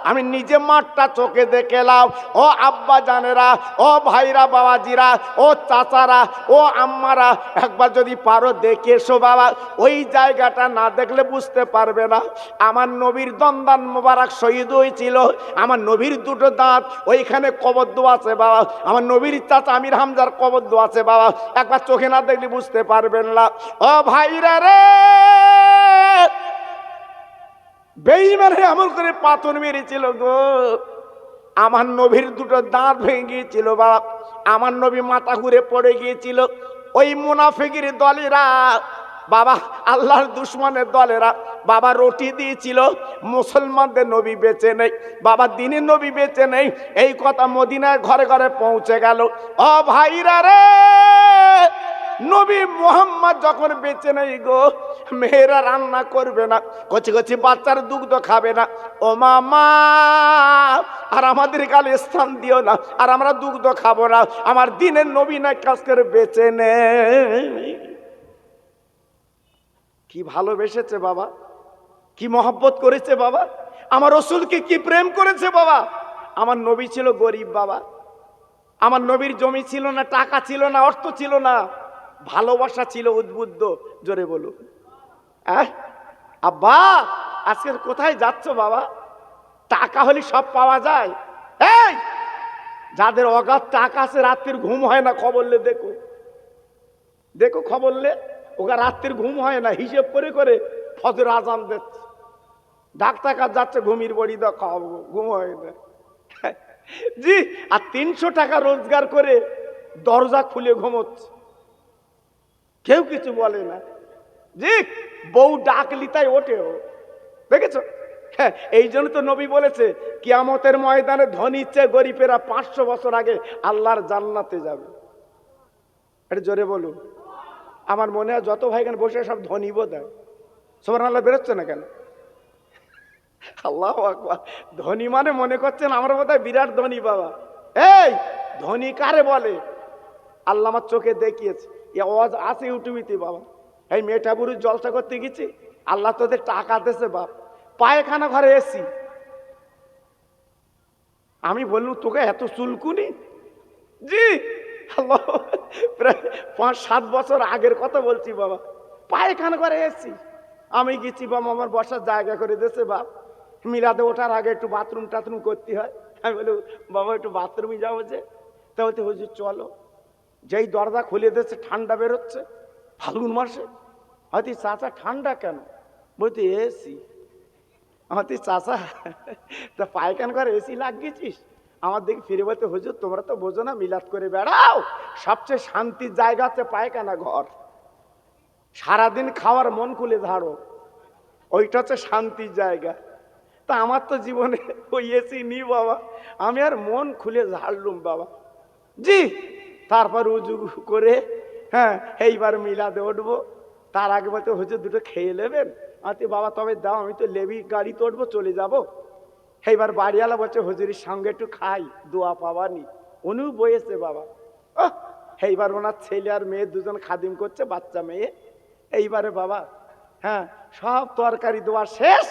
আমি নিজে মাঠটা চোখে দেখলাম। ও আব্বা জানেরা, ও ভাইরা, বাবাজিরা, ও চাচারা, ও আম্মারা, একবার যদি পারো দেখে এসো বাবা। ওই জায়গাটা না দেখলে বুঝতে পারবে না। আমার নবীর দন্দান মোবারক শহীদ হয়েছিল, আমার নবীর দুটো দাঁত ওইখানে কবর আছে বাবা। আমার নবীর চাচা আমির হামজার কবর আছে বাবা। একবার চোখে না দেখলে বুঝতে পারবেন না। ও ভাইরা রে, বেঈমানে আমল করে পাথর মেরেছিল গো। আমার নবীর দুটো দাঁত ভেঙে গিয়েছিল বাবা। আমার নবী মাথা ঘুরে পড়ে গিয়েছিল। ওই মুনাফিকের দলেরা বাবা, আল্লাহর দুশ্মনের দলেরা বাবা রুটি দিয়েছিল, মুসলমানদের নবী বেঁচে নেই বাবা, দিনের নবী বেঁচে নেই। এই কথা মদিনায় ঘরে ঘরে পৌঁছে গেল। ও ভাইরা রে, নবী মুহাম্মদ যখন বেঁচে নেই গো, মেয়েরা রান্না করবে না, কচি কচি বাচ্চার দুগ্ধ খাবে না। ও মামা, আর আমাদের কালে স্থান দিও না, আর আমরা দুগ্ধ খাবো না। আমার দিনের নবী না কাজ করে বেঁচে নেই। কি ভালোবেসেছে বাবা, কি মহব্বত করেছে বাবা, আমার রসুলকে কি প্রেম করেছে বাবা। আমার নবী ছিল গরিব বাবা, আমার নবীর জমি ছিল না, টাকা ছিল না, অর্থ ছিল না, ভালোবাসা ছিল উদ্বুদ্ধ। জোরে বলো আব্বা, আজকের কোথায় যাচ্ছ বাবা? টাকা হলে সব পাওয়া যায়। এই যাদের অগাধ টাকা আছে, রাত্রির ঘুম হয় না, খবরলে দেখো, দেখো খবরলে, ওরা রাত্রির ঘুম হয় না, হিসেব করে করে ফজর আজান দিচ্ছে। ডাক্তার কাজ যাচ্ছে, ঘুমির বড়ি দাও, খাওয়াবো, ঘুম হয় না। জি, আর 300 টাকা রোজগার করে দরজা খুলে ঘুমোচ্ছে, কেউ কিছু বলে না। জি, বউ ডাকলি তাই ওঠে। ও দেখেছো? হ্যাঁ, এই জন্য তো নবী বলেছে কিয়ামতের ময়দানে ধনীর চেয়ে গরিবেরা 500 বছর আগে আল্লাহর জান্নাতে যাবে। এটা জোরে বলুন। আমার মনে হয় যত ভাইখানে বসে সব ধনী বোধ হয়। সুবহানাল্লাহ বেরোচ্ছে না কেন? আল্লাহু আকবার। ধনী মানে মনে করছেন আমরা বোধহয় বিরাট ধনী বাবা। এই ধনী কারে বলে? আল্লাহ আমার চোখে দেখিয়েছে, এ আওয়াজ আছে ইউটিউবেতে বাবা। এই মেয়েটা বুড়ির জলসা করতে গেছি, আল্লাহ তোদের টাকা দিয়েছে বাপ, পায়খানা ঘরে এসি। আমি বললুম তোকে এত চুলকুনি? জি আল্লাহ, প্রায় 5-7 বছর আগের কথা বলছি বাবা। পায়খানা ঘরে এসি, আমি গেছি বাবা, আমার বসার জায়গা করে দিয়েছে বাপ। মিলাদে ওঠার আগে একটু বাথরুম টাথরুম করতে হয়। আমি বলি বাবা একটু বাথরুমে যাবো যে, তা বলতে হুজুর চলো। যেই দরজা খুলে দিয়েছে, ঠান্ডা বেরোচ্ছে ফাল্গুন মাসে। হয়তো চাচা ঠান্ডা কেন? বলতে এসি। আমার তুই চাচা তা পায়খানা ঘরে এসি লাগিয়েছিস? আমার দিকে ফিরে বলতে হুজুর তোমরা তো বোঝো না, মিলাদ করে বেড়াও, সবচেয়ে শান্তির জায়গা হচ্ছে পায়খানা ঘর। সারাদিন খাওয়ার মন খুলে ঝাড়ো, ওইটা হচ্ছে শান্তির জায়গা। তা আমার তো জীবনে ওই এসি নি বাবা, আমি আর মন খুলে ঝাড়লুম বাবা। জি, তারপর উজু করে হ্যাঁ এইবার মিলাদে উঠবো। তার আগে বলতে হুজুর দুটো খেয়ে নেবেন? আচ্ছা বাবা তবে দাও, আমি তো লেবি গাড়িতে উঠবো, চলে যাবো। এইবার বাড়িওয়ালা বলছে হুজুরের সঙ্গে একটু খাই, দোয়া পাবানি। উনিও বয়েছে বাবা। এইবার ওনার ছেলে আর মেয়ে দুজন খাদিম করছে, বাচ্চা মেয়ে। এইবারে বাবা হ্যাঁ সব তরকারি দেওয়া শেষ।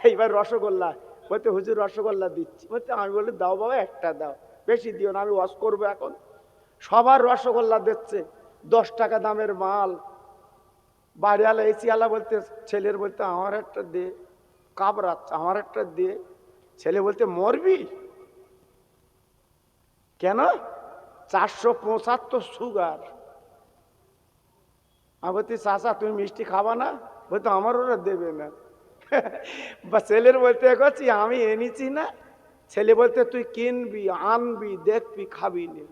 এইবার রসগোল্লা, বলতে হুজুর রসগোল্লা দিচ্ছি। বলতে আমি বলি দাও বাবা, একটা দাও, বেশি দিও না, আমি ওয়াশ করবো এখন। সবার রসগোল্লা দিচ্ছে, 10 টাকা দামের মাল। বাড়িওয়ালা এসিওয়ালা বলতে ছেলের বলতে আমার একটা দে, কাবরাচ্ছে, আমার একটা দে। ছেলে বলতে মরবি কেন? 475 সুগার। আমি বলছি চাচা তুমি মিষ্টি খাবা না? বলতে আমার ওরা দেবে না। বা ছেলের বলতে করছি আমি এনেছি না। ছেলে বলতে তুই কিনবি, আনবি, দেখবি, খাবি না।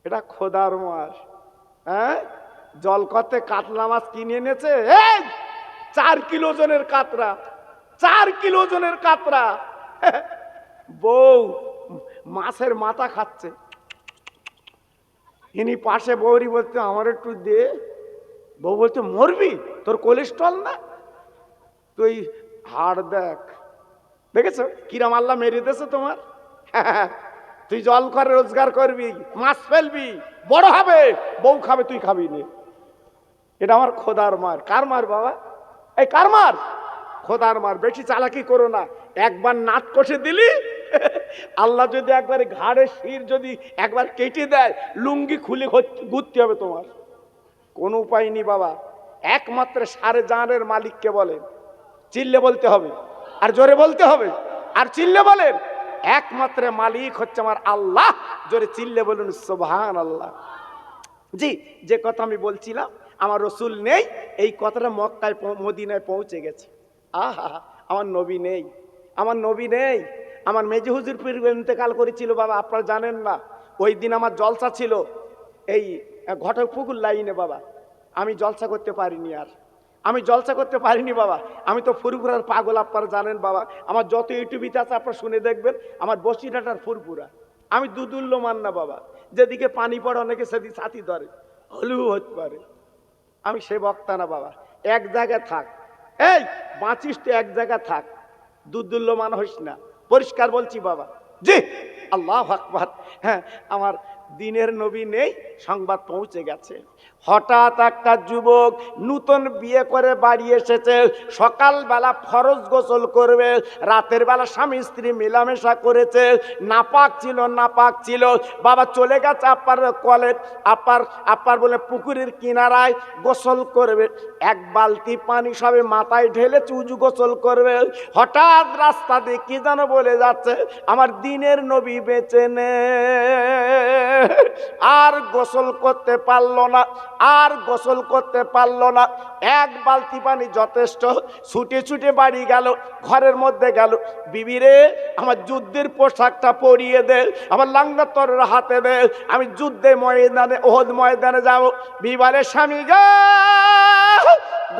এটা খোদার মাস। হ্যাঁ, জল করতে কাতলা মাছ কিনে এনেছে, 4 কিলো ওজনের কাতরা, 4 কিলো ওজনের কাতরা। বউ মাছের মাথা খাচ্ছে, ইনি পাশে বৌরি বলতে আমার একটু দে। বউ বলতে মরবি, তোর কোলেস্ট্রল না, তুই হাড় দেখ। দেখেছো কিরাম আল্লাহ মেরে দিয়েছে তোমার। তুই জল করে রোজগার করবি, মাছ ফেলবি, বড় হবে, বউ খাবে, তুই খাবি না। এটা আমার খোদার মার। কার মার বাবা? এই কার মার? খোদার মার। বেশি চালাকি করো না। একবার নাট কষে দিলি, আল্লাহ যদি একবার ঘাড়ে শির যদি একবার কেটে দেয়, লুঙ্গি খুলে ঘুরতে হবে তোমার। কোনো উপায় নেই বাবা। একমাত্র সারে জানের মালিককে বলেন, চিল্লে বলতে হবে, আর জোরে বলতে হবে, আর চিল্লে বলেন একমাত্র মালিক হচ্ছে আমার আল্লাহ। জোরে চিল্লে বলুন সুবহানাল্লাহ। জি, যে কথা আমি বলছিলাম, আমার রসুল নেই, এই কথাটা মক্কায় মদিনায় পৌঁছে গেছে। আহা, আমার নবী নেই, আমার নবী নেই। আমার মেজি হুজুর পীর ইন্তেকাল করেছিল বাবা, আপনারা জানেন না। ওই দিন আমার জলসা ছিল এই ঘটকপুকুর লাইনে বাবা। আমি জলসা করতে পারিনি, আর আমি জলসা করতে পারিনি বাবা। আমি তো ফুরফুরার পাগল, আপনারা জানেন বাবা। আমার যত ইউটিউবিতে আছে আপনারা শুনে দেখবেন, আমার বসিরহাটার ফুরফুরা। আমি দুদুল্যমান না বাবা, যেদিকে পানি পড়ে অনেকে সেদিকে ছাতি ধরে, হলেও হতে পারে। আমি সে বক্তা না বাবা। এক জায়গায় থাক, এই বাঁচিস তো এক জায়গায় থাক, দুদুল্যমান হইস না, পরিষ্কার বলছি বাবা। জি, আল্লাহু আকবার। হ্যাঁ, আমার দিনের নবী নেই, সংবাদ পৌঁছে গেছে। হঠাৎ একটা যুবক নতুন বিয়ে করে বাড়ি এসেছে, সকালবেলা ফরজ গোসল করবে, রাতের বেলা স্বামী স্ত্রী মেলামেশা করেছে, নাপাক ছিল বাবা। চলে গেছে আপার কলে, আপার বলে পুকুরের কিনারায় গোসল করবে। এক বালতি পানি সবে মাথায় ঢেলে উজু গোসল করবে। হঠাৎ রাস্তা দিয়ে কি যেন বলে যাচ্ছে, আমার দিনের নবী বেঁচে নে। আর গোসল করতে পারলো না, আর গোসল করতে পারলো না। এক বালতি পানি যথেষ্ট। ছুটে ছুটে বাড়ি গেল, ঘরের মধ্যে গেল, বিবি রে আমার যুদ্ধের পোশাকটা পরিয়ে দে, আমার লাঙ্গা তরের হাতে দে, আমি যুদ্ধে ময়দানে, ওহদ ময়দানে যাব। বিবারে স্বামী গো,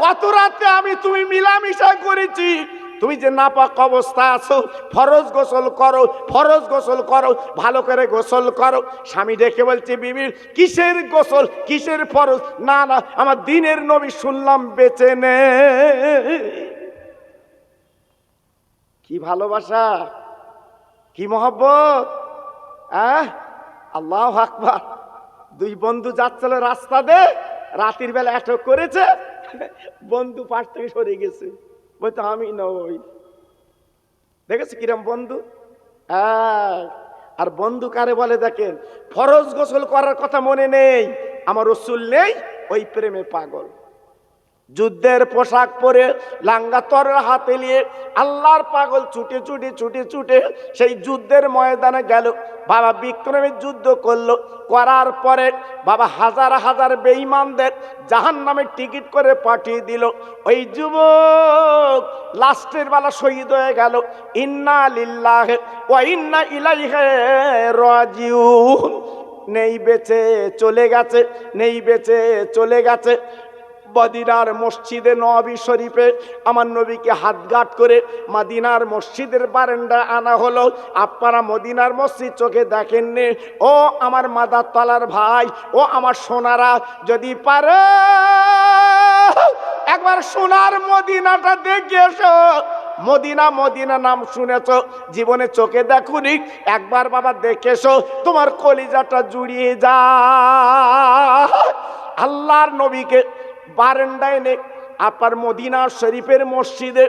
গত রাতে আমি তুমি মিলামিশা করেছি, তুমি যে নাপাক অবস্থা আছো, ফরজ গোসল করো, ফরজ গোসল করো, ভালো করে গোসল করো। স্বামী ডেকে বলছে, বিবি কিসের গোসল, কিসের ফরজ? না না, আমার দিনের নবী শুনলাম বেঁচে নে। কি ভালোবাসা, কি মহব্বত! আল্লাহু আকবার। দুই বন্ধু যাচ্ছিল রাস্তা দিয়ে, রাতের বেলা অ্যাটাক করেছে, বন্ধু পাশ থেকে সরে গেছে, বলতো আমি নই। দেখেছি কিরম বন্ধু। আর বন্ধু কারে বলে দেখেন, ফরজ গোসল করার কথা মনে নেই, আমার রাসূল নেই, ওই প্রেমে পাগল। যুদ্ধের পোশাক পরে, লাঙ্গা তরবারি হাতে নিয়ে আল্লাহর পাগল ছুটে ছুটে ছুটে ছুটে সেই যুদ্ধের ময়দানে গেল। বাবা বিক্রমের যুদ্ধ করলো, করার পরে বাবা হাজার হাজার বেঈমানদের জাহান্নামের টিকিট করে পাঠিয়ে দিল। ওই যুবক লাস্টের বেলা শহীদ হয়ে গেল। ইন্না লিল্লাহি ওয়া ইন্না ইলাইহি রাজিউন। নেই বেঁচে চলে গেছে, নেই বেঁচে চলে গেছে। মদিনার মসজিদে নবী শরীফে আমার নবীকে হাতঘাট করে মদিনার মসজিদের বারান্দায় আনা হলো। আপনারা মদিনার মসজিদ চোখে দেখেননি। ও আমার মাদার তলার ভাই, ও আমার সোনারা, যদি পারে একবার সোনার মদিনাটা দেখে এসো। মদিনা, মদিনা নাম শুনেছ, জীবনে চোখে দেখুনি, একবার বাবা দেখে এসো, তোমার কলিজাটা জুড়িয়ে যা। আল্লাহর নবীকে বারান্দায় নে আপনার মদিনা শরীফের মসজিদে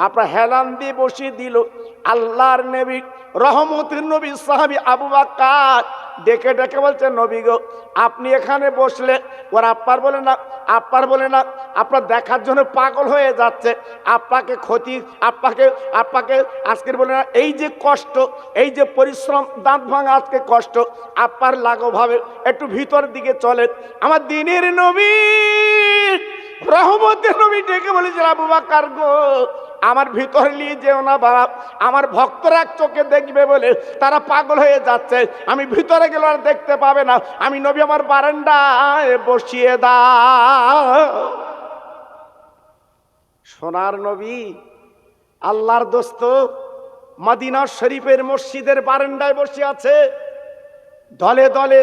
আপনার হেলান দিয়ে বসিয়ে দিল। আল্লাহর নবী, রহমতের নবী সাহাবী আবু বকর ডেকে ডেকে বলছে, নবী গো আপনি এখানে বসলে, ওর আপ্পার বলে না, আপ্পার বলে না, আপনার দেখার জন্য পাগল হয়ে যাচ্ছে, আপনাকে ক্ষতি, আপনাকে আজকের বলে না, এই যে কষ্ট, এই যে পরিশ্রম, দাঁত ভাঙা আজকে কষ্ট, আপ্পার লাগো ভাবে একটু ভিতর দিকে চলেন। আমার দিনের নবী, রহমতের নবী ডেকে বলেছিল, আবু বকর গো আমার ভিতরে নিয়ে যেও না বাবা, আমার ভক্তরা এক চোখে দেখবে বলে তারা পাগল হয়ে যাচ্ছে, আমি ভিতরে গেলে আর দেখতে পাবে না, আমি নবী আমার বারান্দায় বসিয়ে দাও। সোনার নবী, আল্লাহর দোস্ত, মদিনা শরীফের মসজিদের বারান্দায় বসে আছে। দলে দলে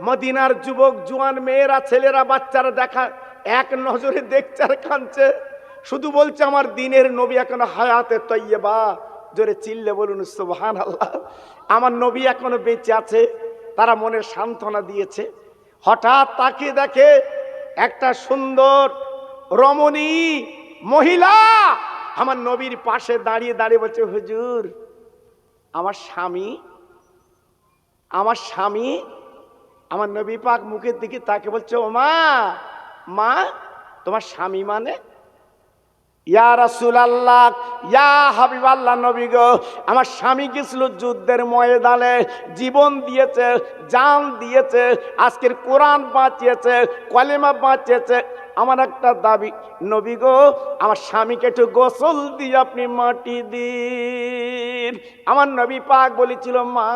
মদিনার যুবক জুয়ান মেয়েরা, ছেলেরা, বাচ্চারা দেখা এক নজরে দেখছে আর কাঁদছে, শুধু বলছে আমার দিনের নবী এখনো হায়াতে তৈয়বা। জোরে চিল্লে বলুন সুবহানাল্লাহ। আমার নবী এখনো বেঁচে আছে, তারা মনে সান্ত্বনা দিয়েছে। হঠাৎ তাকিয়ে দেখে একটা সুন্দর রমণী মহিলা আমার নবীর পাশে দাঁড়িয়ে দাঁড়িয়ে বলছে, হুজুর আমার স্বামী, আমার স্বামী। আমার নবী পাক মুখের দিকে তাকে বলছে, ও মা, মা তোমার স্বামী মানে? ইয়া রাসূলুল্লাহ, ইয়া হাবিবাল্লাহ, নবী গো আমার স্বামী গেছিল যুদ্ধের ময়দানে, জীবন দিয়েছে, জান দিয়েছে, আজকের কোরআন বাঁচিয়েছে, কলেমা বাঁচিয়েছে, আমার একটা দাবি, নবী গো আমার স্বামীকে একটু গোসল দিয়ে আপনি মাটি দিন। আমার নবী পাক বলেছিল, মা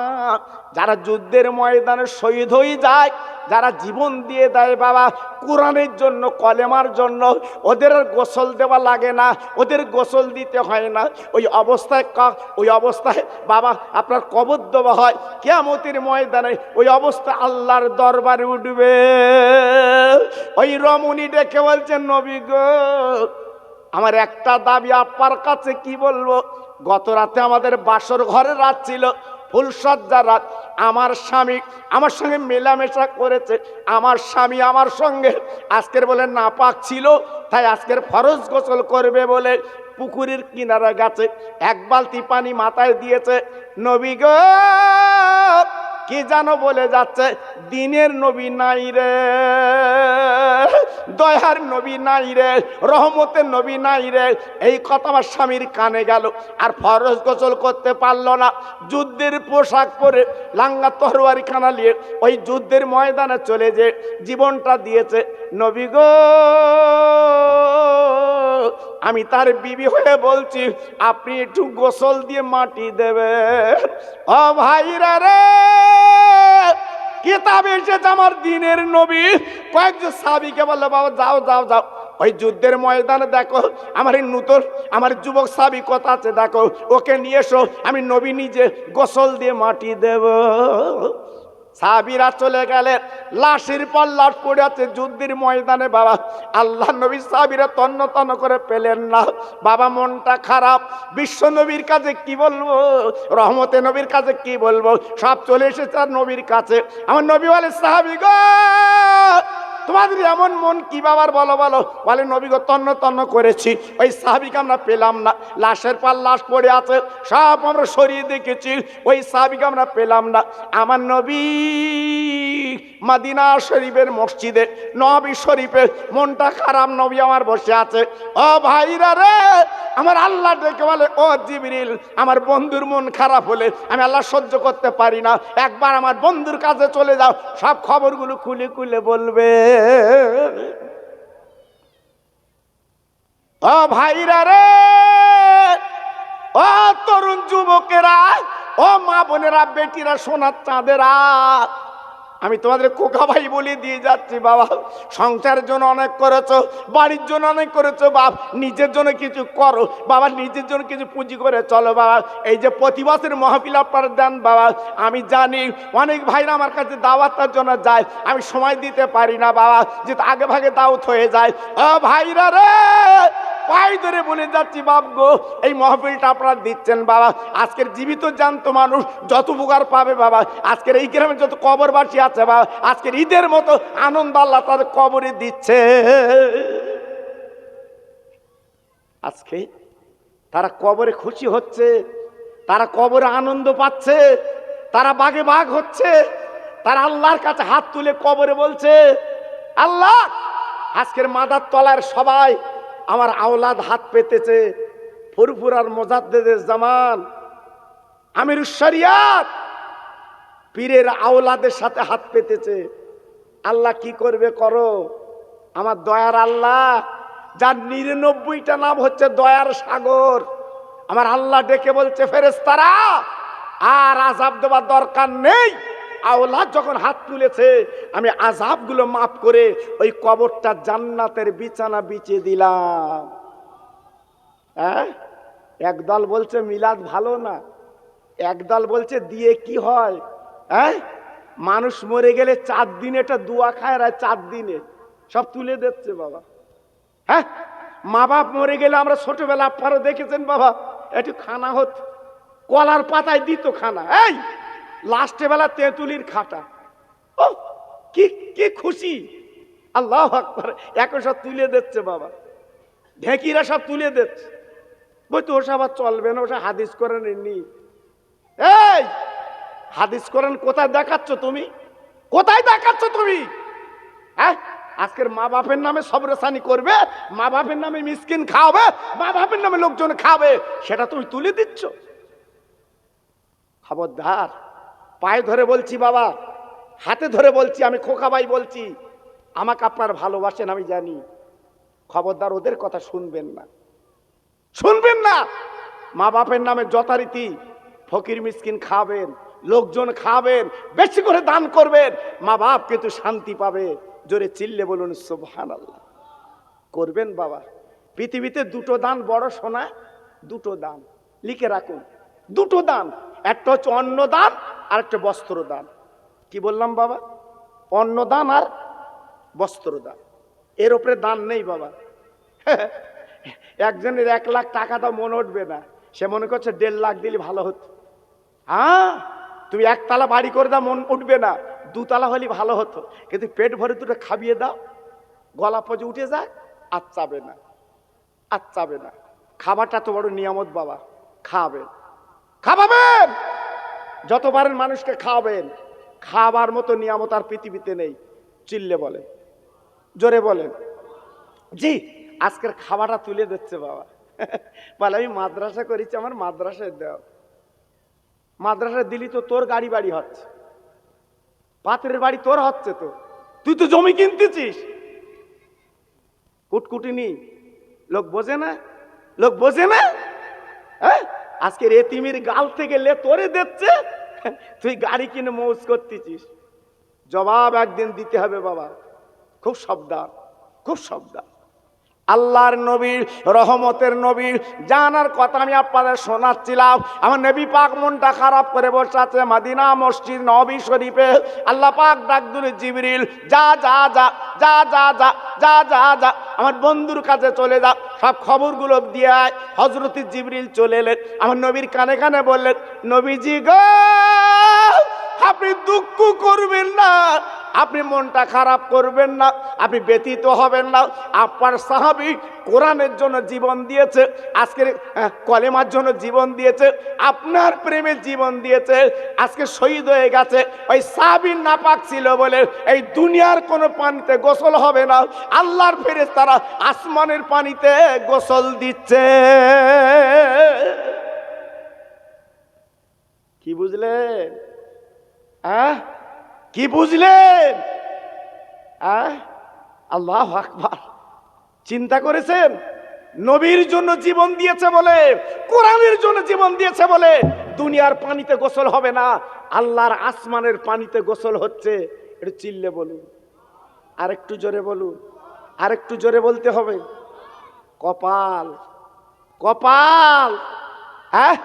যারা যুদ্ধের ময়দানে শহীদ হয়ে যায়, যারা জীবন দিয়ে দেয় বাবা কোরআনের জন্য, কলেমার জন্য, ওদের আর গোসল দেওয়া লাগে না, ওদের গোসল দিতে হয় না। ওই অবস্থায় বাবা আপনার কবর দেওয়া হয়, কিয়ামতের ময়দানে ওই অবস্থা আল্লাহর দরবারে উঠবে। ওই রমণী ডেকে বলছেন, নবী গো আমার একটা দাবি আপনার কাছে, কি বলবো? গত রাতে আমাদের বাসর ঘরে রাত ছিল, ফুলসজ্জার রাত। আমার স্বামী আমার সঙ্গে মেলামেশা করেছে, আমার স্বামী আমার সঙ্গে আজকের বলে নাপাক ছিল, তাই আজকের ফরজ গোসল করবে বলে পুকুরের কিনারা গেছে, এক বালতি পানি মাথায় দিয়েছে। নবী গো কি জানো বলে যাচ্ছে, দিনের নবী নাই রে, দয়ার নবী নাই রে, রহমতের নবী নাই রে। এই কথা আমার স্বামীর কানে গেল, আর ফরজ গোসল করতে পারলো না। যুদ্ধের পোশাক পরে লাঙ্গা তরবারি খানা নিয়ে ওই যুদ্ধের ময়দানে চলে যে জীবনটা দিয়েছে। নবী গো আমি তার বিবি হয়ে বলছি, আপনি একটু গোসল দিয়ে মাটি দেবেন। ও ভাইরা রে, কিতাবে এসেছে আমার দিনের নবী কয়েকজন সাহাবীকে বললো, বাবা যাও যাও যাও ওই যুদ্ধের ময়দানে দেখো আমার এই নূতন আমার যুবক সাহাবী কথা আছে, দেখো ওকে নিয়ে এসো, আমি নবী নিজে গোসল দিয়ে মাটি দেব। সাহাবীরা চলে গেলে, লাশের পর লাশ পড়ে আছে যুদ্ধের ময়দানে। বাবা আল্লাহ নবী সাহাবীরা তন্ন তন্ন করে পেলেন না, বাবা মনটা খারাপ। বিশ্ব নবীর কাছে কি বলবো, রহমতে নবীর কাছে কি বলবো, সব চলে এসেছে আর নবীর কাছে। আমার নবী বলে, সাহাবী গো তোমাদের এমন মন কি বাবার, বলো বলো। বলে নবী গো তন্ন তন্ন করেছি, ওই সাহাবীকে আমরা পেলাম না, লাশের পর লাশ পড়ে আছে, সব আমরা সরিয়ে দেখেছি, ওই সাহাবীকে আমরা পেলাম না। আমার নবী মদিনা শরীফের মসজিদে নবী শরীফে মনটা খারাপ, নবী আমার বসে আছে। ও ভাইরা রে, আমার আল্লাহ ডেকে বলে, ও জিবরিল আমার বন্ধুর মন খারাপ হলে আমি আল্লাহ সহ্য করতে পারি না, একবার আমার বন্ধুর কাছে চলে যাও, সব খবরগুলো খুলে খুলে বলবে। ও ভাইরা রে, ও তরুণ যুবকেরা, ও মা বোনেরা, বেটিরা, সোনার চাঁদেরা, আমি তোমাদের কোকা ভাই বলে দিয়ে যাচ্ছি। বাবা সংসারের জন্য অনেক করেছো, বাড়ির জন্য অনেক করেছো, বাপ নিজের জন্য কিছু করো বাবা, নিজের জন্য কিছু পুঁজি করে চলো বাবা। এই যে প্রতি বছর মাহফিল আপনারা দেন বাবা, আমি জানি অনেক ভাইরা আমার কাছে দাওয়াতের জন্য যায়, আমি সময় দিতে পারি না বাবা, যেহেতু আগে ভাগে দাওয়াত হয়ে যায়। ও ভাইরা রে, পায়ে ধরে বলে যাচ্ছি বাপ গো, এই মাহফিলটা আপনারা দিচ্ছেন বাবা, আজকের জীবিত জ্যান্ত মানুষ যত উপকার পাবে বাবা, আজকের এই গ্রামে যত কবরবাসী আছে বাবা, আজকের ঈদের মতো আনন্দ আল্লাহ তাদের কবরে দিচ্ছে। আজকে তারা কবরে খুশি হচ্ছে, তারা কবরে আনন্দ পাচ্ছে, তারা বাগে বাগ হচ্ছে, তারা আল্লাহর কাছে হাত তুলে কবরে বলছে, আল্লাহ আজকের মাদার তলার সবাই আমার আওলাদ হাত পেতেছে, ফুরফুরার মুজাদ্দিদে জামান আমিরুশ শরিয়াত পীরের আওলাদের সাথে হাত পেতেছে। আল্লাহ কি করবে করো, আমার দয়ার আল্লাহ যার ৯৯টা নাম হচ্ছে দয়ার সাগর, আমার আল্লাহ ডেকে বলছে, ফেরেশতারা আর আযাব দেওয়ার দরকার নেই, আওলাদ যখন হাত তুলেছে আমি আযাবগুলো মাফ করে ওই কবরটা জান্নাতের বিছানা বিছিয়ে দিলাম। হ্যাঁ, একদল বলছে মিলাদ ভালো না, একদল বলছে দিয়ে কি হয়। হ্যাঁ, মানুষ মরে গেলে 4 দিন এটা দোয়া খায়, আর 4 দিনে সব তুলে দিচ্ছে বাবা। হ্যাঁ, মা বাপ মরে গেলে আমরা ছোটবেলা আপনারও দেখেছেন বাবা, একটু খানা হতো, কলার পাতায় দিত খানা, এই লাস্টে বেলা তেঁতুলির খাটা, ও কি কি খুশি, আল্লাহু আকবার। এখন সব তুলে দিচ্ছে বাবা, ঢেকিরা সব তুলে দিচ্ছে, বই তো ওসব আর চলবে না, ওসব হাদিস করেন নি। এই হাদিস করেন কোথায় দেখাচ্ছ তুমি, কোথায় দেখাচ্ছ তুমি? হ্যাঁ, আজকের মা বাপের নামে সবরেসানি করবে, মা বাপের নামে মিসকিন খাওয়াবে, মা বাপের নামে লোকজন খাবে, সেটা তুমি তুলে দিচ্ছ। খবরদার, পায়ে ধরে বলছি বাবা, হাতে ধরে বলছি, আমি খোকা ভাই বলছি, আমাকে আপনার ভালোবাসেন আমি জানি, খবরদার ওদের কথা শুনবেন না, শুনবেন না। মা বাপের নামে যথারীতি ফকির মিসকিন খাবেন, লোকজন খাবেন, বেশি করে দান করবেন, মা বাপ কিন্তু শান্তি পাবে। জোরে চিল্লে বলুন সুবহানাল্লাহ। করবেন বাবা। পৃথিবীতে দুটো দান বড় সোনা, দুটো দান লিখে রাখুন, দুটো দান। একটা হচ্ছে অন্ন দান, আর একটা বস্ত্র দান। কি বললাম বাবা? অন্ন দান আর বস্ত্র দান। এর উপরে দান নেই বাবা। একজনের 1 লাখ টাকা তো মনে উঠবে না, সে মনে করছে 1.5 লাখ দিলে ভালো হতো। হ্যাঁ, তুমি 1 তালা বাড়ি করে দাও, মন উঠবে না, 2 তালা হলে ভালো হতো। কিন্তু পেট ভরে দুটো খাবিয়ে দাও, গলা পচে উঠে যায়, আর চাবে না, আর চাবে না। খাবারটা তো বড় নিয়ামত বাবা, খাবেন, খাওয়াবেন, যত পারেন মানুষকে খাওয়াবেন। খাবার মতো নিয়ামত আর পৃথিবীতে নেই। চিল্লে বলেন, জোরে বলেন। জি, আজকের খাবারটা তুলে দিচ্ছে বাবা। বলে আমি মাদ্রাসা করেছি, আমার মাদ্রাসায় দাও। মাদ্রাসা দিলি তো তোর গাড়ি বাড়ি হচ্ছে, পাত্রের বাড়ি তোর হচ্ছে, তো তুই তো জমি কিনতেছিস। কুটকুটিনি লোক বোঝে না, লোক বোঝে না। হ্যাঁ, আজকের এতিমির গাল থেকে লে তোরে দিচ্ছে, তুই গাড়ি কিনে মৌজ করতেছিস। জবাব একদিন দিতে হবে বাবা, খুব সাবধান, খুব সাবধান। আল্লাহর নবীর, রহমতের নবীর জানার কথা আমি আপনাদের শোনাচ্ছিলাম। আমার নবী পাক মনটা খারাপ করে বসে আছে মদিনা মসজিদ নবী শরীফে। আল্লাহ পাক ডাক দিলেন জিবরিল, যা যা যা যা যা যা যা যা যা আমার বন্ধুর কাছে চলে যা, সব খবরগুলো দিয়ে আয়। হযরত জিবরিল চলে এলেন, আমার নবীর কানে কানে বললেন, নবীজি গো, আপনি দুঃখ করবেন না, আপনি মনটা খারাপ করবেন না, আপনি ব্যথিত হবেন না। আপনার সাহাবী কোরআনের জন্য জীবন দিয়েছে, আজকের কলেমার জন্য জীবন দিয়েছে, আপনার প্রেমে জীবন দিয়েছে, আজকে শহীদ হয়ে গেছে। ওই সাহাবী নাপাক ছিল বলে এই দুনিয়ার কোনো পানিতে গোসল হবে না, আল্লাহর ফেরেশতারা আসমানের পানিতে গোসল দিচ্ছে। কি বুঝলেন? কি বুঝলেন? আল্লাহু আকবার। চিন্তা করেছেন? নবীর জন্য জীবন দিয়েছে বলে, কোরআনের জন্য জীবন দিয়েছে বলে দুনিয়ার পানিতে গোসল হবে না, আল্লাহর আসমানের পানিতে গোসল হচ্ছে। একটু চিল্লে বলুন, আরেকটু জোরে বলুন, আরেকটু জোরে বলতে হবে। কপাল, কপাল। হ্যাঁ,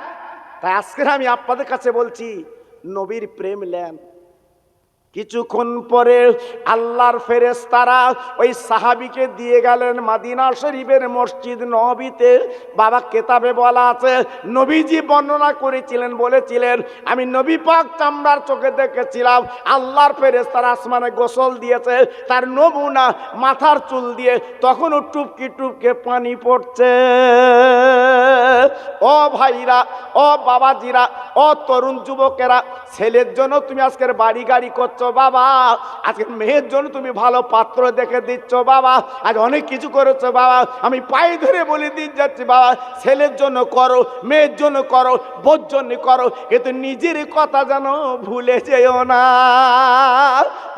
তাই আজকে আমি আপনাদের কাছে বলছি, নবীর প্রেম নেন। কিছুক্ষণ পরে আল্লাহর ফেরেশতারা ওই সাহাবীকে দিয়ে গেলেন মদিনা শরীফের মসজিদ নববীতে। বাবা কেতাবে বলা আছে, নবীজি বর্ণনা করেছিলেন, বলেছিলেন, আমি নবী পাক চামড়ার চোখে দেখেছিলাম আল্লাহর ফেরেশতারা আসমানে গোসল দিয়েছে, তার নমুনা মাথার চুল দিয়ে তখনও টুপকি টুপকে পানি পড়ছে। ও ভাইরা, ও বাবাজিরা, ও তরুণ যুবকেরা, ছেলের জন্য তুমি আজকের বাড়ি গাড়ি করছো বাবা, আজকে মেয়ের জন্য তুমি ভালো পাত্র দেখে দিচ্ছ বাবা, আজ অনেক কিছু করেছো বাবা। আমি পায়ে ধরে বলে দিয়ে যাচ্ছি বাবা, ছেলের জন্য করো, মেয়ের জন্য করো, বোর জন্য করো, কিন্তু নিজের কথা যেন ভুলে যেও না।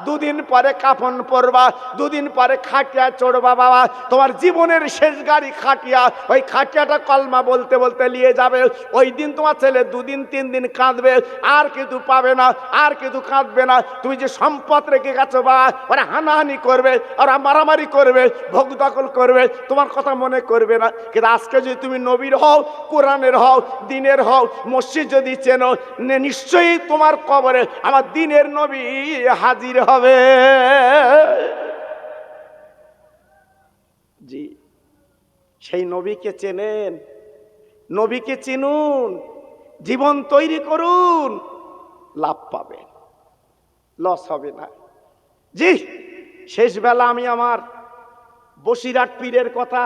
দুদিন পরে কাফন পরবা, দুদিন পরে খাটিয়া চড়বা বাবা, তোমার জীবনের শেষ গাড়ি খাটিয়া, ওই খাটিয়াটা কলমা বলতে বলতে নিয়ে যাবে। ওই দিন তোমার ছেলে 2 দিন 3 দিন কাঁদবে, আর কিছু পাবে না, আর কিছু কাঁদবে না। তুমি যে সম্পদ রেখে গেছো বা, ওরা হানাহানি করবে, ওরা মারামারি করবে, ভোগ দখল করবে, তোমার কথা মনে করবে না। কিন্তু আজকে যদি তুমি নবীর হও, কোরআনের হও, দিনের হও, মসজিদ যদি চেনো, নিশ্চয়ই তোমার কবরে আমার দিনের নবী হাজির হবে। জি, সেই নবীকে চেনেন, নবীকে চিনুন, জীবন তৈরি করুন, লাভ পাবেন, লস হবে না। জি, শেষ বেলা আমি আমার বসিরহাট পীরের কথা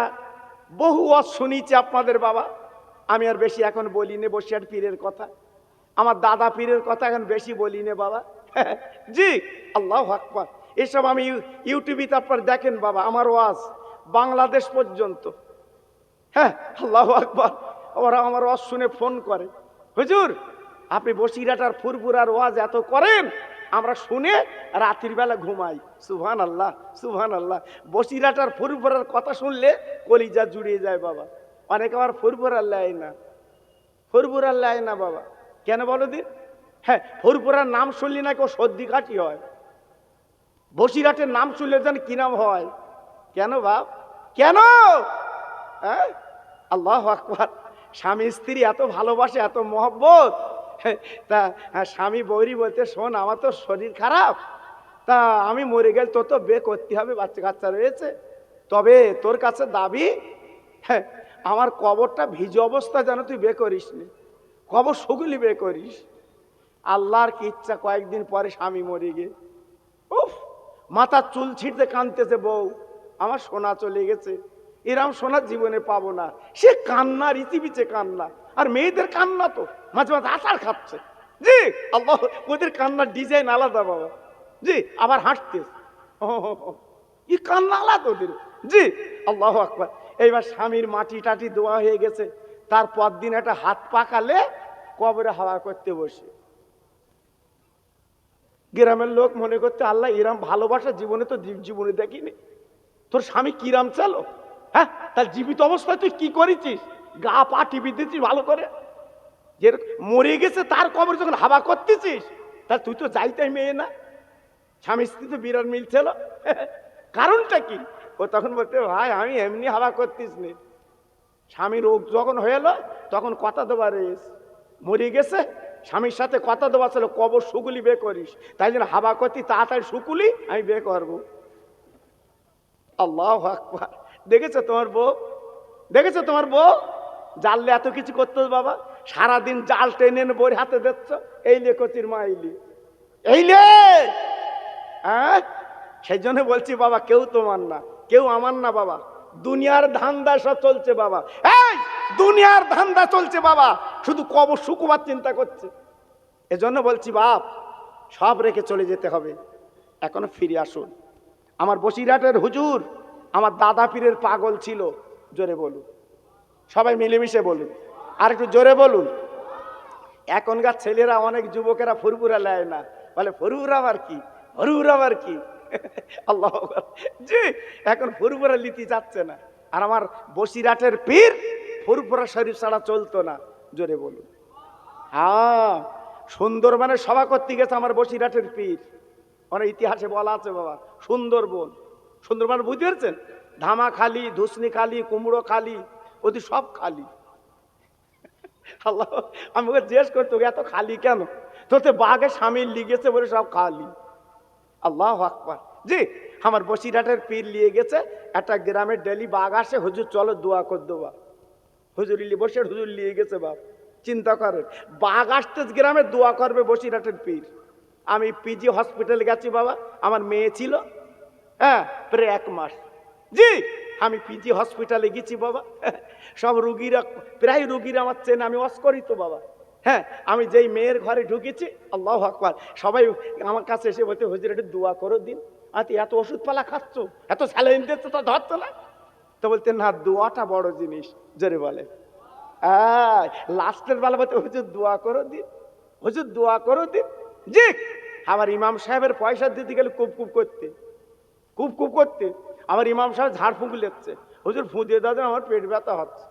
বহু শুনিছি আপনাদের বাবা, আমি আর বেশি এখন বলি নে বসিরহাট পীরের কথা, আমার দাদা পীরের কথা এখন বেশি বলি নে বাবা। জি, আল্লাহু আকবার। এসব আমি ইউটিউবে আপনার দেখেন বাবা, আমার ওয়াজ বাংলাদেশ পর্যন্ত। হ্যাঁ, আল্লাহু আকবার। ওরা আমার ওয়াজ শুনে ফোন করে, হুজুর আপনি বসিরহাট আর ফুরফুরার ওয়াজ এত করেন, আমরা শুনে রাত্রির বেলা ঘুমাই। সুবহানাল্লাহ, সুবহানাল্লাহ। বসিরাটার ফুরফুরার কথা শুনলে কলিজা জুড়িয়ে যায় বাবা। অনেকে আবার ফুরফুরার লেয় না, ফুরফুরার লেয় না বাবা। কেন বলো দিন? হ্যাঁ, ফুরফুরার নাম শুনলি না কেউ সর্দি কাশি হয়। বসিরহাটের নাম শুনলে যেন কি নাম হয়? কেন বাপ, কেন? হ্যাঁ, আল্লাহু আকবার। স্বামী স্ত্রী এত ভালোবাসে, এত মহব্বত। তা স্বামী বৌরি বলতে, শোন আমার তো শরীর খারাপ, তা আমি মরে গেলে তোর তো বে করতে হবে, বাচ্চা কাচ্চা রয়েছে, তবে তোর কাছে দাবি, হ্যাঁ, আমার কবরটা ভিজে অবস্থা যেন তুই বে করিস নি, কবর সুগুলি বে করিস। আল্লাহর কি ইচ্ছা, কয়েকদিন পরে স্বামী মরে গে, উফ, মাথার চুল ছিঁড়তে কাঁদতেছে বউ, আমার সোনা চলে গেছে, এরম সোনা জীবনে পাবো না। সে কান্না, রীতিবিচে কান্না। আর মেয়েদের কান্না তো মাঝে মাঝে আচার খাচ্ছে। জি আল্লাহ, ওদের কান্নার ডিজাইন আলাদা বাবা। জি, আবার হাঁটতে কি কান্না আলাদা ওদের। জি আল্লাহু আকবার। এইবার স্বামীর মাটি টাটি দোয়া হয়ে গেছে, তারপর দিন একটা হাত পাকালে কবরে হাওয়া করতে বসে। গ্রামের লোক মনে করতে, আল্লাহ এরম ভালোবাসা জীবনে তো জীবনে দেখিনি। তোর স্বামী কিরাম চালো, হ্যাঁ, তার জীবিত অবস্থায় তুই কি করেছিস? গা পা টিপি দিচ্ছিস ভালো করে, যে মরে গেছে তার কবর যখন হাওয়া করতেছিস, তা তুই তো যাইতাই মেয়ে না। স্বামী স্ত্রী তো বিরাট মিল ছিল, কারণটা কি? ও তখন বলতে, ভাই আমি এমনি হাওয়া করতিস নি, স্বামী রোগ যখন হয়ে এলো তখন কথা দেবার মরে গেছে, স্বামীর সাথে কথা দেওয়া ছিল কবর সুকুলি বে করিস, তাই জন্য হাওয়া করতি, তাড়াতাড়ি সুকুলি আমি বে করবো। আল্লাহু আকবার। দেখেছো তোমার বউ, দেখেছো তোমার বউ জানলে এত কিছু করতো বাবা। সারাদিন জাল টেনে বই হাতে দিচ্ছ, এই লে কচির মা, এই লে। হ্যাঁ, সেই জন্য বলছি বাবা, কেউ তোমার না, কেউ আমার না বাবা। দুনিয়ার ধান্দা সব চলছে বাবা, এই দুনিয়ার ধান্দা চলছে বাবা, শুধু কবর শুকুবার চিন্তা করছে। এজন্য বলছি বাপ, সব রেখে চলে যেতে হবে, এখনো ফিরে আসুন। আমার বসিরহাটের হুজুর আমার দাদা পীরের পাগল ছিল। জোরে বলুন, সবাই মিলেমিশে বলুন, আর একটু জোরে বলুন। এখনকার ছেলেরা, অনেক যুবকেরা ফুরফুরা নেয় না, বলে ফুরফুরা আবার কি, ফুরফুরা আবার কি। আল্লাহ জি, এখন ফুরফুরা লিতি যাচ্ছে না। আর আমার বসিরহাটের পীর ফুরফুরা শরীফ ছাড়া চলতো না। জোরে বলুন। হ্যাঁ, সুন্দরবনের সভা করতে গেছে আমার বসিরহাটের পীর, অনেক ইতিহাসে বলা আছে বাবা। সুন্দরবন, সুন্দরবন বুঝতে পারছেন? ধামা খালি, ধুসনি খালি, কুমড়ো খালি, ওদি সব খালি। আল্লাহ, আমি ওকে জিজ্ঞেস করতো, এত খালি কেন? তোতে বাঘে সামিল লিগেছে বলে সব খালি। আল্লাহ আকবার। জি, আমার বসিরহাটের পীর নিয়ে গেছে একটা গ্রামের, ডেলি বাঘ আসে, হুজুর চলো দোয়া কর দেবা। হুজুর বসে হুজুর নিয়ে গেছে বাপ, চিন্তা করেন, বাঘ আসতে গ্রামে দোয়া করবে বসিরহাটের পীর। আমি পিজি হসপিটালে গেছি বাবা, আমার মেয়ে ছিল, হ্যাঁ, প্রায় 1 মাস। জি, আমি পিজি হসপিটালে গেছি বাবা, সব রুগীরা, প্রায় রুগীরা আমার চেনে, আমি অস্করিত বাবা। হ্যাঁ, আমি যেই মেয়ের ঘরে ঢুকেছি, আল্লাহু আকবার, সবাই আমার কাছে এসে বলতে, হুজুর একটু দোয়া করো দিন। আতি এত ওষুধ পালা খাচ্ছ, এত স্যালাইন দিচ্ছ, তা ধরতো না? তো বলতে, না দোয়াটা বড় জিনিস। জোরে বলে। লাস্টের বেলা বলতে, হুজুর দোয়া করো দিন, হুজুর দোয়া করো দিন। জি, আমার ইমাম সাহেবের পয়সা দিতে গেলে কুপ কুপ করতে, কুপ কুপ করতে। আমার ইমাম সাহেব ঝাড় ফুঁক লেচ্ছে, হুজুর ফুঁ দিয়ে দাদা আমার পেট ব্যথা হচ্ছে।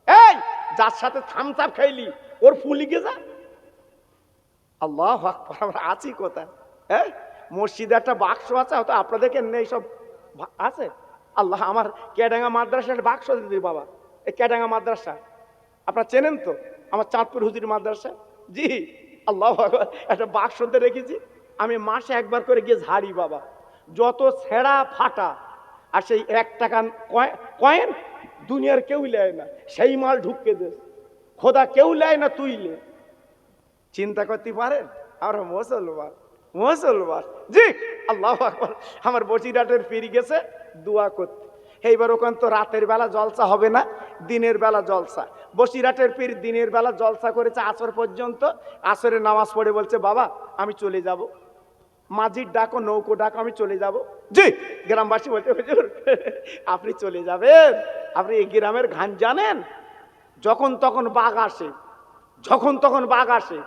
এই যার সাথে থামস আপ খাইলি ওর ফুঁ লিখে যা। আল্লাহু আকবার। আমরা আছি কোথায়? হ্যাঁ, মসজিদে একটা বাক্স আছে, হয়তো আপনাদেরকে নেই, সব আছে। আল্লাহ, আমার কেডাঙ্গা মাদ্রাসার বাক্স দিদি বাবা, এই কেডাঙ্গা মাদ্রাসা আপনারা চেনেন তো, আমার চাঁদপুর হুজুর মাদ্রাসা। জি আল্লাহু আকবার, একটা বাক্সতে রেখেছি। আমি মাসে একবার করে গিয়ে ঝাড়ি বাবা, যত ছেঁড়া ফাটা আর সেই 1 টাকা কয়েন দুনিয়ার কেউ নেয় না, সেই মাল ঢুককে দে, খোদা কেউ নেয় না, তুই লে। চিন্তা করতে পারেন? আমরা মুসলমান, মুসলমান। জি আল্লাহু আকবার। আমার বসিরহাটের পীর গেছে দোয়া করতে। এইবার ওখান তো রাতের বেলা জলসা হবে না, দিনের বেলা জলসা। বসিরহাটের পীর দিনের বেলা জলসা করেছে আসর পর্যন্ত। আসরে নামাজ পড়ে বলছে, বাবা আমি চলে যাব, মাঝির ডাকো, নৌকো ডাকো, আমি চলে যাব। জি, গ্রামবাসী বলতে, হুজুর আপনি চলে যাবেন? আপনি এই গ্রামের ঘান জানেন? যখন তখন বাঘ আসে, যখন তখন বাঘ আসে।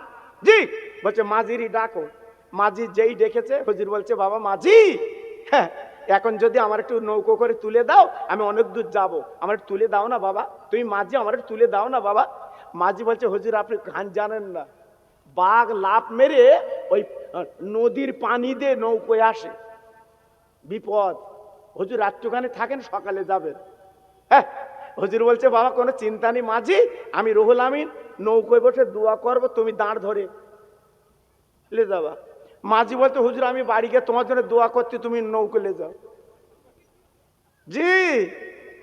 জি, বলছে মাঝিরই ডাকো। মাঝি যেই ডেকেছে হুজুর বলছে বাবা মাঝি, হ্যাঁ এখন যদি আমার একটু নৌকো করে তুলে দাও, আমি অনেক দূর যাব, আমার একটু তুলে দাও না বাবা, তুমি মাঝি আমার একটু তুলে দাও না বাবা। মাঝি বলছে হুজুর আপনি গান জানেন না, বাঘ লাফ মেরে ওই নদীর পানি দিয়ে নৌকোয় আসে, বিপদ, হুজুর রাত্রিখানে থাকেন সকালে যাবেন। হ্যাঁ হুজুর বলছে বাবা কোনো চিন্তা নেই মাঝি, আমি রুহুল আমিন নৌকোয় বসে দোয়া করবো, তুমি দাঁড় ধরে লে যাবা। মাঝি বলতে হুজুর আমি বাড়ি গিয়ে তোমার জন্য দোয়া করছি, তুমি নৌকো লে যাও। জি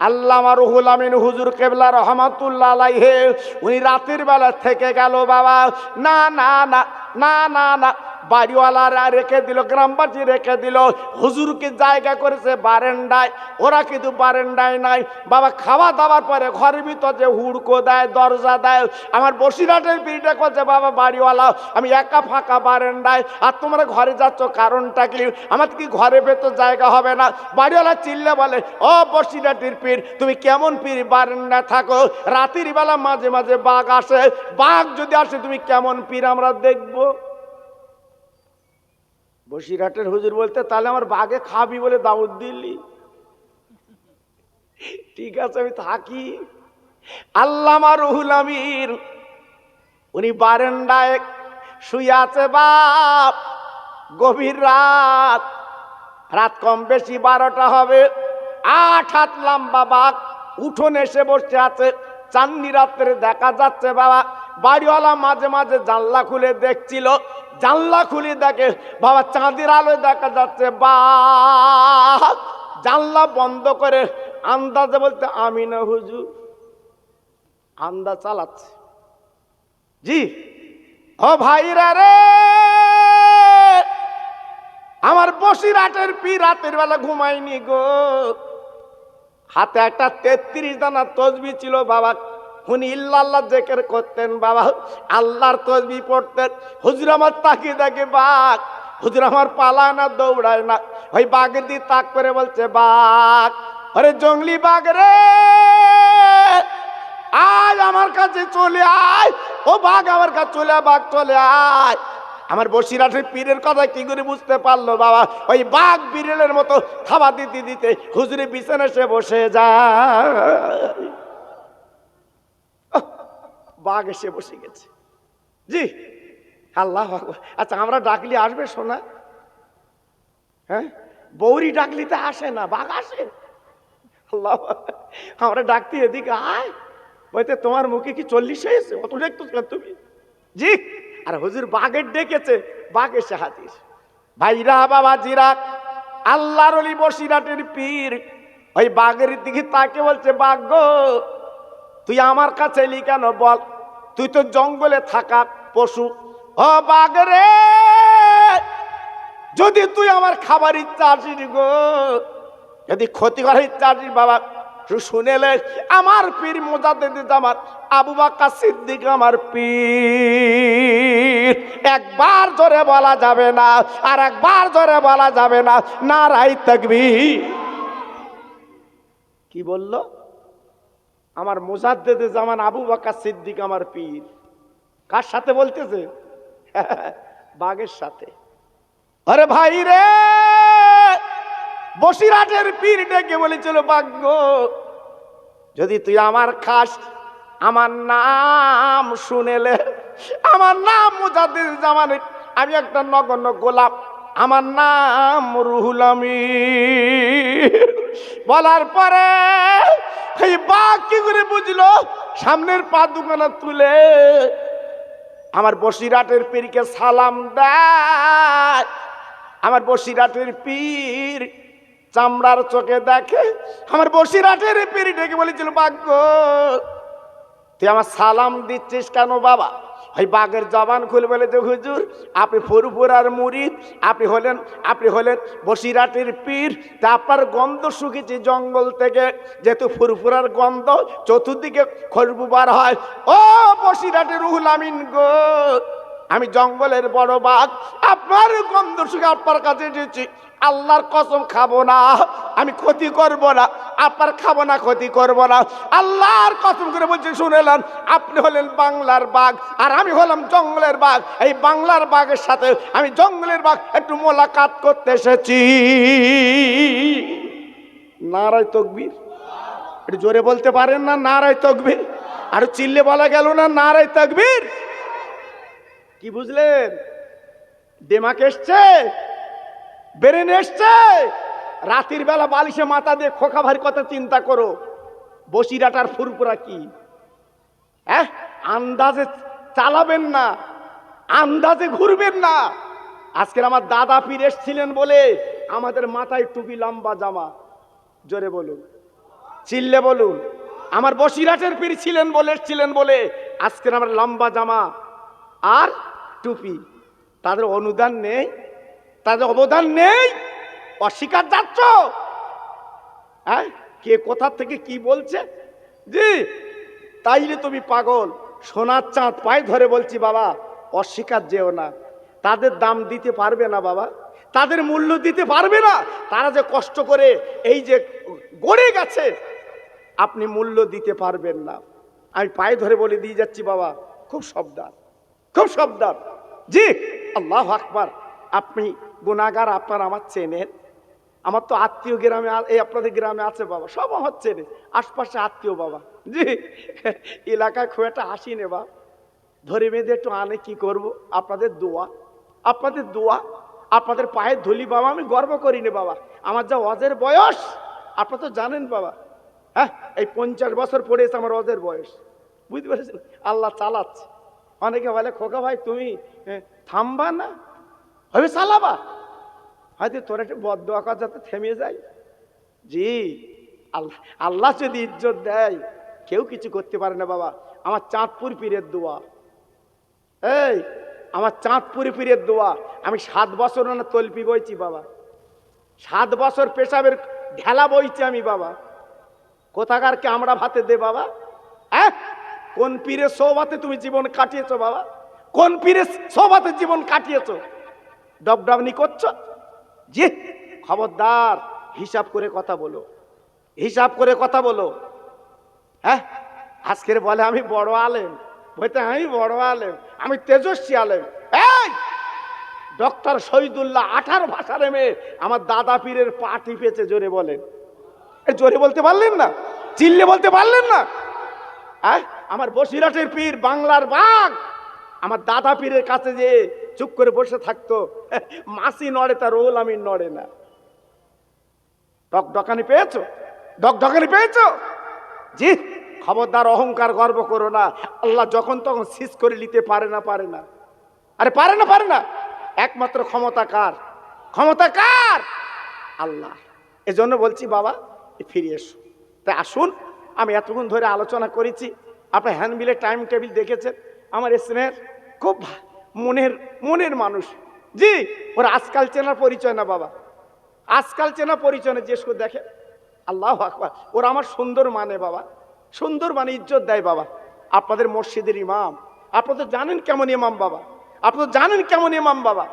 আল্লামা রুহুল আমিন হুজুর কেবলা রহমাতুল্লাহ আলাইহি উনি রাতের বেলা থেকে গেল বাবা, না না না না না না, বাড়িওয়ালারা রেখে দিল, গ্রামবাসী রেখে দিল, হুজুরকে জায়গা করেছে বারান্দায়, ওরা কিন্তু বারান্দায় নাই বাবা। খাওয়া দাওয়ার পরে ঘরের ভিতর যে হুড়কো দেয়, দরজা দেয়, আমার বসিরহাটের পিড়িটা করছে বাবা বাড়িওয়ালা আমি একা ফাঁকা বারান্দায়, আর তোমরা ঘরে যাচ্ছ কারণটা কি, আমার কি ঘরে ভেতর জায়গা হবে না? বাড়িওয়ালা চিল্লে বলে ও বসিরহাটের পীর তুমি কেমন পীর বারান্দায় থাকো, রাতের বেলা মাঝে মাঝে বাঘ আসে, বাঘ যদি আসে তুমি কেমন পীর আমরা দেখবো। বসিরহাটের হুজুর বলতে তাহলে আমার বাঘে খাবি বলে দাওয়াত দিলি? ঠিক আছে আমি থাকি। আল্লামা রুহুল আমিন উনি বারান্দায় শুয়ে আছে বাপ, গভীর রাত, রাত কম বেশি 12টা হবে, 8 হাত লম্বা বাঘ উঠোনে এসে বসে আছে, চাঁদনি রাত্রে দেখা যাচ্ছে বাবা। বাড়িওয়ালা মাঝে মাঝে জানলা খুলে দেখছিল, জানলা খুলে দেখে বাবা চাঁদের আলো দেখা যাচ্ছে বাঘ, জানলা বন্ধ করে আন্দাজে বলতে আমি না হুজুর, আন্দাজ চালাচ্ছে। জি ও ভাইরা রে, আমার বসিরহাটের পীর রাতের বেলা ঘুমায়নি গো, হাতে একটা 33 দানা তসবিহ ছিল বাবা, উনি ইল্লাল্লাহ জিকির করতেন বাবা, আল্লাহর তসবিহ পড়তেন। হুজুর আমার তাকিয়ে দেখে বাঘ, হুজুর আমার পালায় না দৌড়ায় না, ওই বাঘের দিয়ে তাক করে বলছে বাঘ, আরে জঙ্গলি বাঘ রে আয় আমার কাছে চলে আয়, ও বাঘ আমার কাছে চলে আয়, বাঘ চলে আয়। আমার বসিরহাটের পীরের কথা কি করে বুঝতে পারলো বাবা, ওই বাঘ বিড়ালের মতো খাওয়া দিতে দিতে হুজুরের বিছানায় সে বসে যায়, বাঘ এসে বসে গেছে। জি আল্লাহ আকবার। আচ্ছা আমরা ডাকলি আসবে সোনা? হ্যাঁ বৌরি ডাকলিতে আসে না, বাঘ আসে। আল্লাহ আমরা ডাকতে এদিকে আয়, বলতে তোমার মুখে কি 40 হয়েছে, অত দেখতো তুমি? জি আর হুজুর বাঘের ডেকেছে, বাঘ এসে হাজির। ভাইরা বাবা জিরা, আল্লাহর ওলি বসিরহাটের পীর ওই বাঘের দিকে তাকে বলছে বাঘ গো তুই আমার কাছে এলি কেন বল, তুই তো জঙ্গলে থাকা পশু। ও বাঘ রে যদি তুই আমার খাবার ইচ্ছা আসিস গো, যদি ক্ষতি করার ইচ্ছা আসিস বাবা শুনেলে আমার পীর মুজাদ্দিদ জামান আবু বকর সিদ্দিক আমার পীর, একবার জোরে বলা যাবে না, আর একবার জোরে বলা যাবে না, নারায়ে তাকবীর। কি বললো? আমার মুজাদ্দিদ জামান আবু বকর সিদ্দিক আমার পীর। কার সাথে বলতেছে? বাঘের সাথে। আরে ভাই রে বসিরহাটের পীর ডেকে বলেছিল বাঘ গো যদি তুই আমার খাস, আমার নাম শুনেলে, আমার নাম মুজাদ্দিদ জামান, আমি একটা নগণ্য গোলাপ, আমার নাম রুহুল আমিন। বলার পরে এই বাঘ কি করে বুঝলো, সামনের পা দুখানা তুলে আমার বসিরহাটের পীরকে সালাম দেয়। আমার বসিরহাটের পীর চামড়ার চোখে দেখে, আমার বসিরহাটের পীর ডেকে বলেছিল বাঘ গো তুই আমার সালাম দিচ্ছিস কেন বাবা? ওই বাঘের জবান খুলে বলেছে হুজুর আপনি ফুরফুরার মুরিদ, আপনি হলেন বসিরহাটের পীর, তা আপনার গন্ধ শুকেছে জঙ্গল থেকে, যেহেতু ফুরফুরার গন্ধ চতুর্দিকে খুশবু বার হয়। ও বসিরহাটের রুহুল আমিন গো আমি জঙ্গলের বড় বাঘ, আপনার গন্ধ শুকে আপনার কাছে এসেছি। আল্লাহর কসম খাবো না, আমি ক্ষতি করব না, আপনার খাবো না, ক্ষতি করব না। আল্লাহর কসম করে বলছি, শুনেলেন, আপনি হলেন বাংলার বাঘ আর আমি হলাম জঙ্গলের বাঘ। এই বাংলার বাঘের সাথে আমি জঙ্গলের বাঘ একটু মোলাকাত করতে এসেছি। নারায়ে তাকবীর। একটু জোরে বলতে পারেন না নারায়ে তাকবীর? আর চিল্লে বলা গেল না নারায়ে তাকবীর? কি বুঝলেন? দিমাগ এসছে, ব্রেন এসছে। রাতের বেলা বালিশে মাথা দিয়ে খোকা ভাইয়ের কথা চিন্তা করো। বসিরাটার ফুরফুরা কি, হ্যাঁ? আন্দাজে চালাবেন না, আন্দাজে ঘুরবেন না। আজকের আমার দাদা পীর এসেছিলেন বলে আমাদের মাথায় টুপি, লম্বা জামা। জোরে বলুন, চিল্লে বলুন। আমার বসিরাটের পীর ছিলেন বলে, এসেছিলেন বলে আজকের আমার লম্বা জামা আর টুপি। তাদের অনুদান নেই, তাদের অবদান নেই, অস্বীকার যাচ্ছ। হ্যাঁ, কে কোথা থেকে কি বলছে? জি, তাইলে তুমি পাগল। সোনার চাঁদ পায়ে ধরে বলছি বাবা, অস্বীকার যেও না। তাদের দাম দিতে পারবে না বাবা, তাদের মূল্য দিতে পারবে না। তারা যে কষ্ট করে এই যে গড়ে গেছে, আপনি মূল্য দিতে পারবেন না। আমি পায়ে ধরে বলে দিয়ে যাচ্ছি বাবা, খুব সাবধান, খুব সাবধান। জি, আল্লাহু আকবার। আপনি গুনাহগার, আপনার আমার চেনেন। আমার তো আত্মীয় গ্রামে, এই আপনাদের গ্রামে আছে বাবা, সব আমার চেনে, আশপাশে আত্মীয় বাবা। জি, এলাকায় খুব একটা হাসি নে বা, ধরে বেঁধে একটু আনে, কি করব? আপনাদের দোয়া, আপনাদের দোয়া, আপনাদের পায়ের ধুলি বাবা। আমি গর্ব করি নে বাবা, আমার যা ওয়াজের বয়স আপনারা তো জানেন বাবা। হ্যাঁ, এই 50 বছর পড়েছে আমার ওয়াজের বয়স, বুঝতে পেরেছেন? আল্লাহ চালাচ্ছে। অনেকে বলে খোকা ভাই তুমি থামবা না, হবে চালাবা, হয়তো তোর একটু বদদোয়া কর যাতে থেমে যায়। জি, আল্লাহ, আল্লাহ যদি ইজ্জত দেয় কেউ কিছু করতে পারে না বাবা। আমার চাঁদপুর পীরের দোয়া, এই আমার চাঁদপুর পীরের দোয়া। আমি 7 বছর না তলপি বইছি বাবা, 7 বছর পেশাবের ঢেলা বইছি আমি বাবা। কোথাকার কে আমরা ভাতে দে বাবা? হ্যাঁ, কোন পীরের সোহবতে তুমি জীবন কাটিয়েছো বাবা? কোন পীরের সোহবতে জীবন কাটিয়েছো? ডবডাবনি করছো? জি, খবরদার, হিসাব করে কথা বলো, হিসাব করে কথা বলো। হ্যাঁ, আজকের বলে আমি বড় আলেম, বলতে আমি বড় আলেম, আমি তেজস্বী আলেম। এই ডক্টর শহীদুল্লাহ 18 ভাষার মেয়ে আমার দাদা পীরের পা টিপেছে। জোরে বলেন, জোরে বলতে পারলেন না? চিল্লে বলতে পারলেন না? হ্যাঁ, আমার বসিরাটের পীর বাংলার বাঘ আমার দাদা পীরের কাছে যে চুপ করে বসে থাকতো, মাসি নড়ে তার রোল আমি নড়ে না। ডকডকানি পেয়েছো? ডকডকানি পেয়েছো? জি, খবরদার, অহংকার গর্ব করো না। আল্লাহ যখন তখন সিজ করে নিতে পারে না, পারে না। আরে পারে না, পারে না। একমাত্র ক্ষমতা কার? ক্ষমতা কার? আল্লাহ। এজন্য বলছি বাবা, ফিরে এসো। তাই আসুন, আমি এতক্ষণ ধরে আলোচনা করেছি, আপনার হ্যান্ডবিলের টাইম টেবিল দেখেছেন। আমার স্নেহের খুব মনের মানুষ। জি, ওরা আজকাল চেনা পরিচয় না বাবা, আজকাল চেনা পরিচয় না। জিজ্ঞেস করে দেখে, আল্লাহু আকবার। ওরা আমার সুন্দর মানে বাবা, সুন্দর মানে ইজ্জত দেয় বাবা। আপনাদের মসজিদের ইমাম, আপনারা তো জানেন কেমন ইমাম বাবা, আপনারা জানেন কেমন ইমাম বাবা।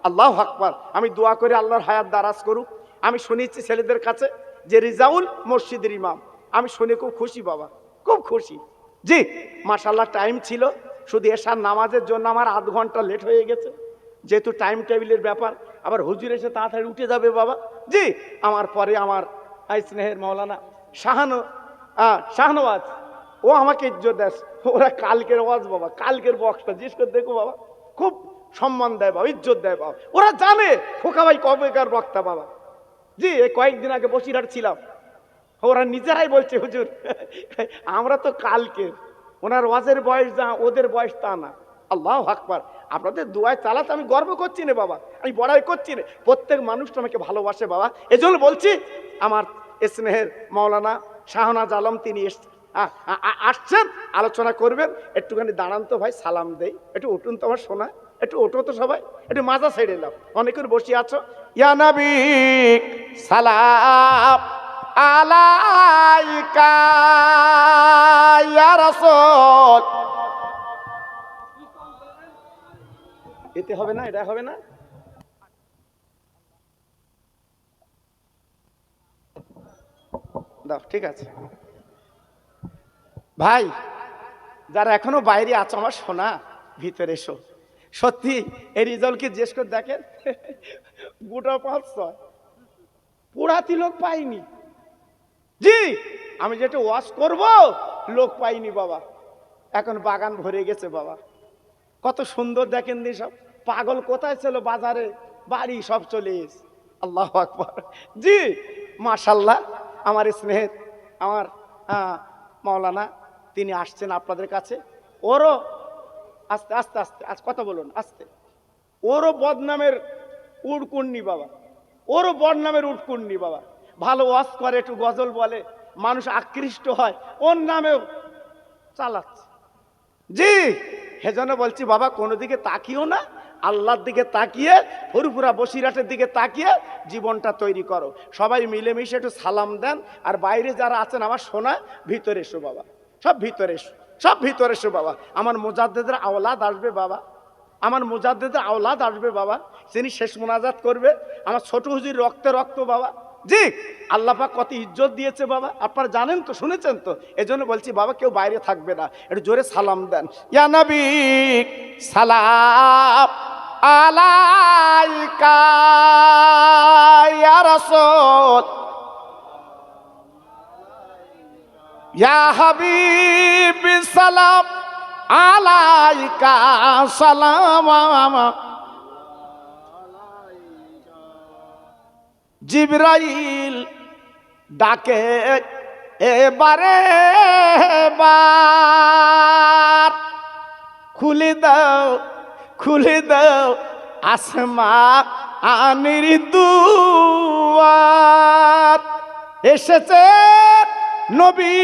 আল্লাহু আকবার। আমি দোয়া করে আল্লাহর হায়াত দারাজ করুক। আমি শুনেছি ছেলেদের কাছে যে রিজাউল মসজিদের ইমাম, আমি শুনে খুব খুশি বাবা, খুব খুশি। জি, মাশাআল্লাহ। টাইম ছিল, শুধু এশার নামাজের জন্য আমার আধ ঘন্টা লেট হয়ে গেছে, যেহেতু টাইম টেবিলের ব্যাপার। আবার হুজুর এসে তাড়াতাড়ি উঠে যাবে বাবা। জি, আমার পরে আমার স্নেহের মাওলানা শাহনওয়াজ, ও আমাকে ইজ্জত দেয়। ওরা কালকের ওয়াজ বাবা, কালকের বক্সটা জিজ্ঞেস করে দেখো বাবা, খুব সম্মান দেয় বাবা, ইজ্জত দেয় বাবা। ওরা জানে খোকা ভাই কবেকার বক্তা বাবা। জি, এই কয়েকদিন আগে বসিরহাট ছিলাম, ওরা নিজেরাই বলছে হুজুর আমরা তো কালকে, ওনার ওয়াজের বয়স যা ওদের বয়স তা না। আল্লাহু আকবার। আপনাদের দোয়ায় চালাতে আমি গর্ব করছি না বাবা, আমি বড়াই করছি না। প্রত্যেক মানুষটা আমাকে ভালোবাসে বাবা। এজন্য বলছি, আমার স্নেহের মাওলানা শাহনাজ আলম তিনি আসছেন, আলোচনা করবেন। একটুখানি দাঁড়ান তো ভাই, সালাম দেই। একটু উঠুন তো আমার সোনা, একটু ওঠো তো সবাই, একটু মাজা ছেড়ে নাও। অনেকের বসে আছো। ইয়া নবী সালাম আলাইকা ইয়া রাসূল। এতে হবে না, এটা হবে না। দাও, ঠিক আছে ভাই। যারা এখনো বাইরে আছো আমার সোনা, ভিতরে এসো। সত্যি এই রেজাল্ট কি জিজ্ঞেস করে দেখেন, গোটা 5-6 পুরাতি লোক পাইনি। জি, আমি যেটা ওয়াশ করব লোক পাইনি বাবা। এখন বাগান ভরে গেছে বাবা, কত সুন্দর দেখেন দি সব। পাগল কোথায় ছিল বাজারে, বাড়ি সব চলে এসে। আল্লাহু আকবার। জি মাশাল্লাহ, আমার স্নেহের আমার মাওলানা তিনি আসছেন আপনাদের কাছে। ওরও আস্তে আস্তে আস্তে আজ কথা বলুন আস্তে। ওরও বদনামের উড়কুন্নি বাবা, ওরও বদনামের উড়কুন্নি বাবা। ভালো ওয়াজ করে, একটু গজল বলে, মানুষ আকৃষ্ট হয়, ওর নামেও চালাচ্ছে। জি সেজন্য বলছি বাবা, কোনো দিকে তাকিও না, আল্লাহর দিকে তাকিয়ে, ফুরফুরা বসিরাটের দিকে তাকিয়ে জীবনটা তৈরি করো। সবাই মিলেমিশে একটু সালাম দেন। আর বাইরে যারা আছেন আমার সোনা, ভিতরে এসো বাবা, সব ভিতরে এসো, সব ভিতরে এসো বাবা। আমার মুজাদ্দেদের আওলাদ আসবে বাবা, আমার মুজাদ্দেদের আওলাদ আসবে বাবা, তিনি শেষ মোনাজাত করবে। আমার ছোট হুজুর রক্তে রক্ত বাবা। জি আল্লাহ পাক কত ইজ্জত দিয়েছে বাবা, আপনারা জানেন তো, শুনেছেন তো। এজন্য বলছি বাবা, কেউ বাইরে থাকবে না, একটু জোরে সালাম দেন। ইয়া নবী সালাম আলাইকা, ইয়া রাসূল ইয়া হাবিব সালাম আলাইকা, সালাম। জিবরাইল ডাকে এবারে বার, খুলে দাও, খুলে দাও আসমানের দুয়ার। এসেছে নবী